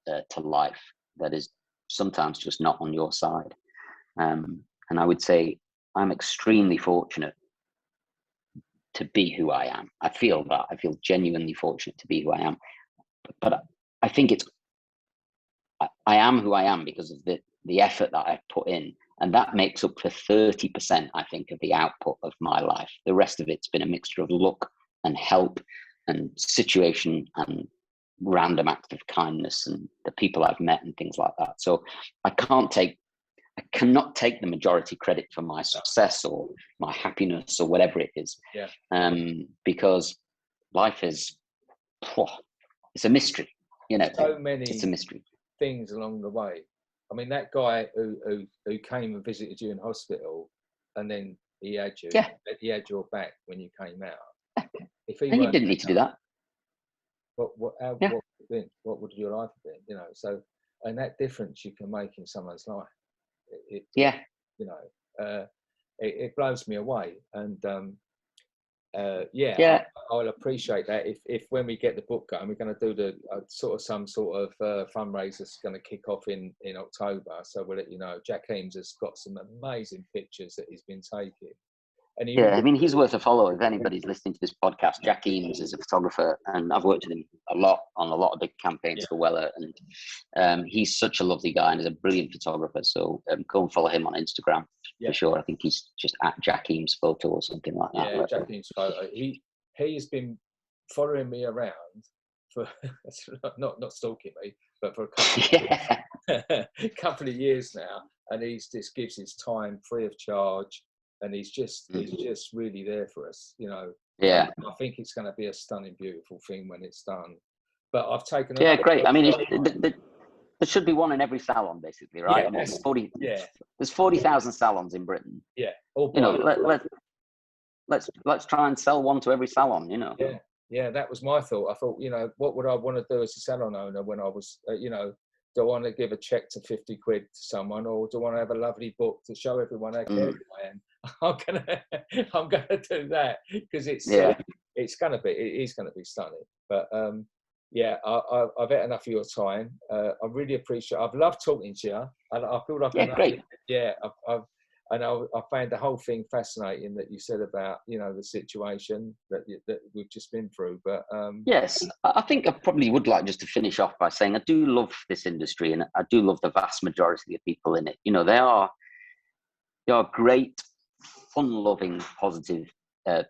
to life that is sometimes just not on your side. And I would say I'm extremely fortunate to be who I am. I feel genuinely fortunate to be who I am. But I think I am who I am because of the effort that I've put in. And that makes up for 30%, I think, of the output of my life. The rest of it's been a mixture of luck and help and situation and random acts of kindness and the people I've met and things like that. So I cannot take the majority credit for my success or my happiness or whatever it is. Because life is, it's a mystery, so many it's a mystery. Things along the way. I mean, that guy who came and visited you in hospital, and then he had you, he had your back when you came out. If he didn't need to do that. What would your life have been? So, and that difference you can make in someone's life. It blows me away, and I'll appreciate that if when we get the book going, we're going to do some sort of fundraiser that's going to kick off in October. So we'll let you know. Jack Eames has got some amazing pictures that he's been taking. And he's worth a follow. If anybody's listening to this podcast, Jack Eames is a photographer, and I've worked with him a lot on a lot of big campaigns for Weller, and he's such a lovely guy and is a brilliant photographer. So go and follow him on Instagram for sure. I think he's just at Jack Eames Photo or something like that. Yeah, Jack Eames Photo. He's been following me around for not stalking me, but for a couple of years now, and he just gives his time free of charge. And he's just really there for us, I think it's going to be a stunning, beautiful thing when it's done. But I've taken great. I mean, there should be one in every salon, basically, right? There's 40,000 salons in Britain. Yeah, let's try and sell one to every salon. Yeah, that was my thought. I thought, what would I want to do as a salon owner when I was, do I want to give a check to 50 quid to someone, or do I want to have a lovely book to show everyone how careful I am? I'm gonna do that because it is gonna be stunning. But I've had enough of your time. I really appreciate. I've loved talking to you. I feel like great. I found the whole thing fascinating that you said about the situation that we've just been through. But yes, I think I probably would like just to finish off by saying I do love this industry, and I do love the vast majority of people in it. They are great, fun-loving, positive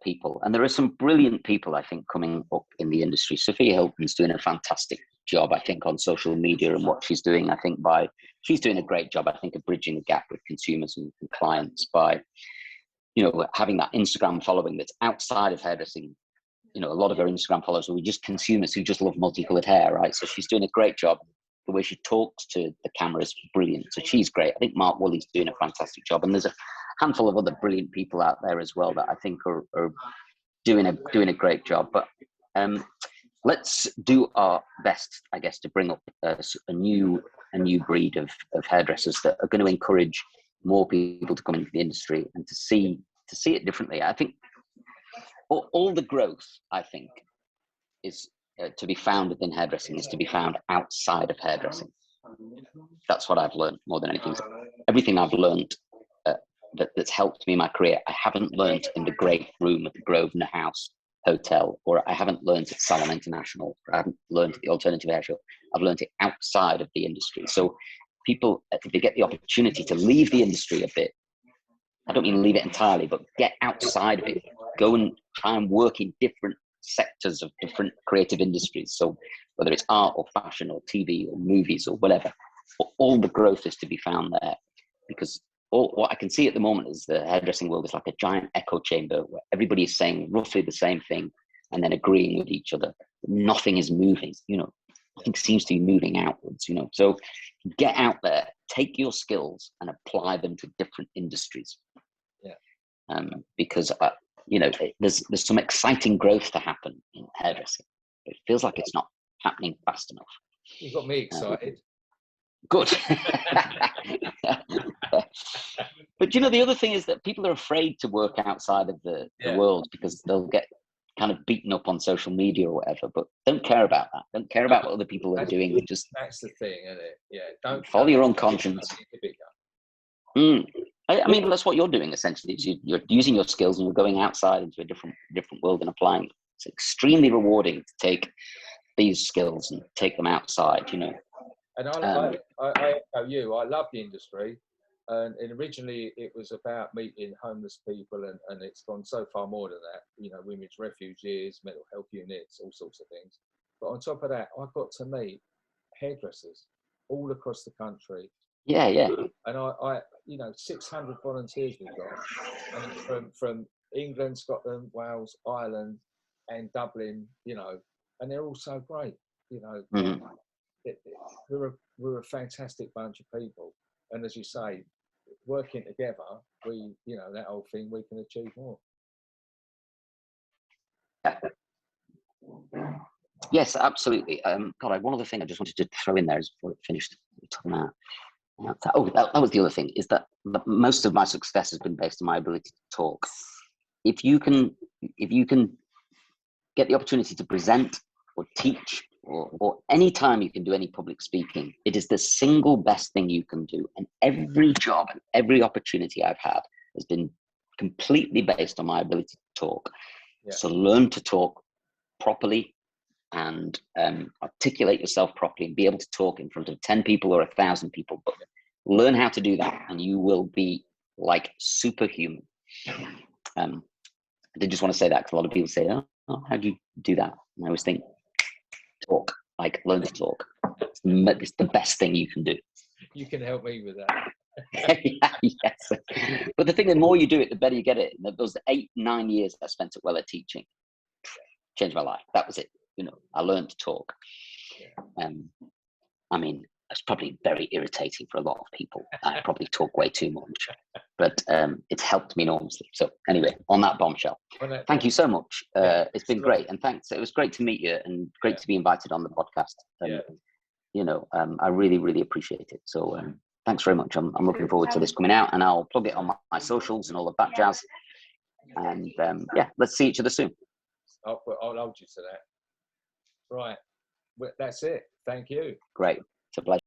people, and there are some brilliant people I think coming up in the industry. Sophia Hilton's doing a fantastic job, I think, on social media and what she's doing. I think she's doing a great job, I think, of bridging the gap with consumers and clients by having that Instagram following that's outside of hairdressing. A lot of her Instagram followers are just consumers who just love multicolored hair, right? So she's doing a great job. The way she talks to the camera is brilliant. So she's great. I think Mark Woolley's doing a fantastic job, and there's a handful of other brilliant people out there as well that I think are doing a great job. But let's do our best, I guess, to bring up a new breed of hairdressers that are going to encourage more people to come into the industry and to see it differently. I think all the growth, I think, is to be found within hairdressing is to be found outside of hairdressing. That's what I've learned more than anything. Everything I've learned that's helped me in my career, I haven't learned in the great room at the Grosvenor House Hotel, or I haven't learned at Salon International, or I haven't learned at the Alternative Hair Show. I've learned it outside of the industry. So people, if they get the opportunity to leave the industry a bit, I don't mean leave it entirely, but get outside of it, go and try and work in different sectors of different creative industries. So whether it's art or fashion or TV or movies or whatever, all the growth is to be found there, because what I can see at the moment is the hairdressing world is like a giant echo chamber where everybody is saying roughly the same thing and then agreeing with each other. Nothing is moving, nothing seems to be moving outwards, So get out there, take your skills and apply them to different industries. Because there's some exciting growth to happen in hairdressing. It feels like it's not happening fast enough. You got me excited. Good. But the other thing is that people are afraid to work outside of the world because they'll get kind of beaten up on social media or whatever. But don't care about that. Don't care about what other people are doing. That's the thing, isn't it? Yeah. Don't follow your own conscience. I mean, that's what you're doing essentially. Is you're using your skills and you're going outside into a different world and applying. It's extremely rewarding to take these skills and take them outside. And I love the industry. And originally it was about meeting homeless people, and it's gone so far more than that. You know, women's refugees, mental health units, all sorts of things. But on top of that, I got to meet hairdressers all across the country. Yeah, yeah. And I 600 volunteers we've got, and from England, Scotland, Wales, Ireland, and Dublin. You know, and they're all so great. You know, we're a fantastic bunch of people. And as you say, working together, we, you know, that whole thing, we can achieve more. Yes, absolutely. God, one other thing I just wanted to throw in there is before it finished talking about. That was the other thing, is that most of my success has been based on my ability to talk. If you can get the opportunity to present or teach, or any time you can do any public speaking, it is the single best thing you can do. And every job and every opportunity I've had has been completely based on my ability to talk. Yeah. So learn to talk properly and articulate yourself properly and be able to talk in front of 10 people or 1,000 people. But learn how to do that and you will be like superhuman. I did just want to say that because a lot of people say, oh, how do you do that? And I always think, talk, like learn to talk. It's the best thing you can do. You can help me with that. Yes. But the thing, the more you do it, the better you get it. And those 8-9 years I spent at Weller teaching changed my life. That was it. You know, I learned to talk. I mean, it's probably very irritating for a lot of people. I probably talk way too much, but it's helped me enormously. So anyway, on that bombshell, thank you so much. It's been great. And thanks. It was great to meet you and great to be invited on the podcast. You know, I really, really appreciate it. So thanks very much. I'm looking forward to this coming out, and I'll plug it on my socials and all of that jazz. And yeah, let's see each other soon. I'll hold you to that. Right. That's it. Thank you. Great. It's a pleasure.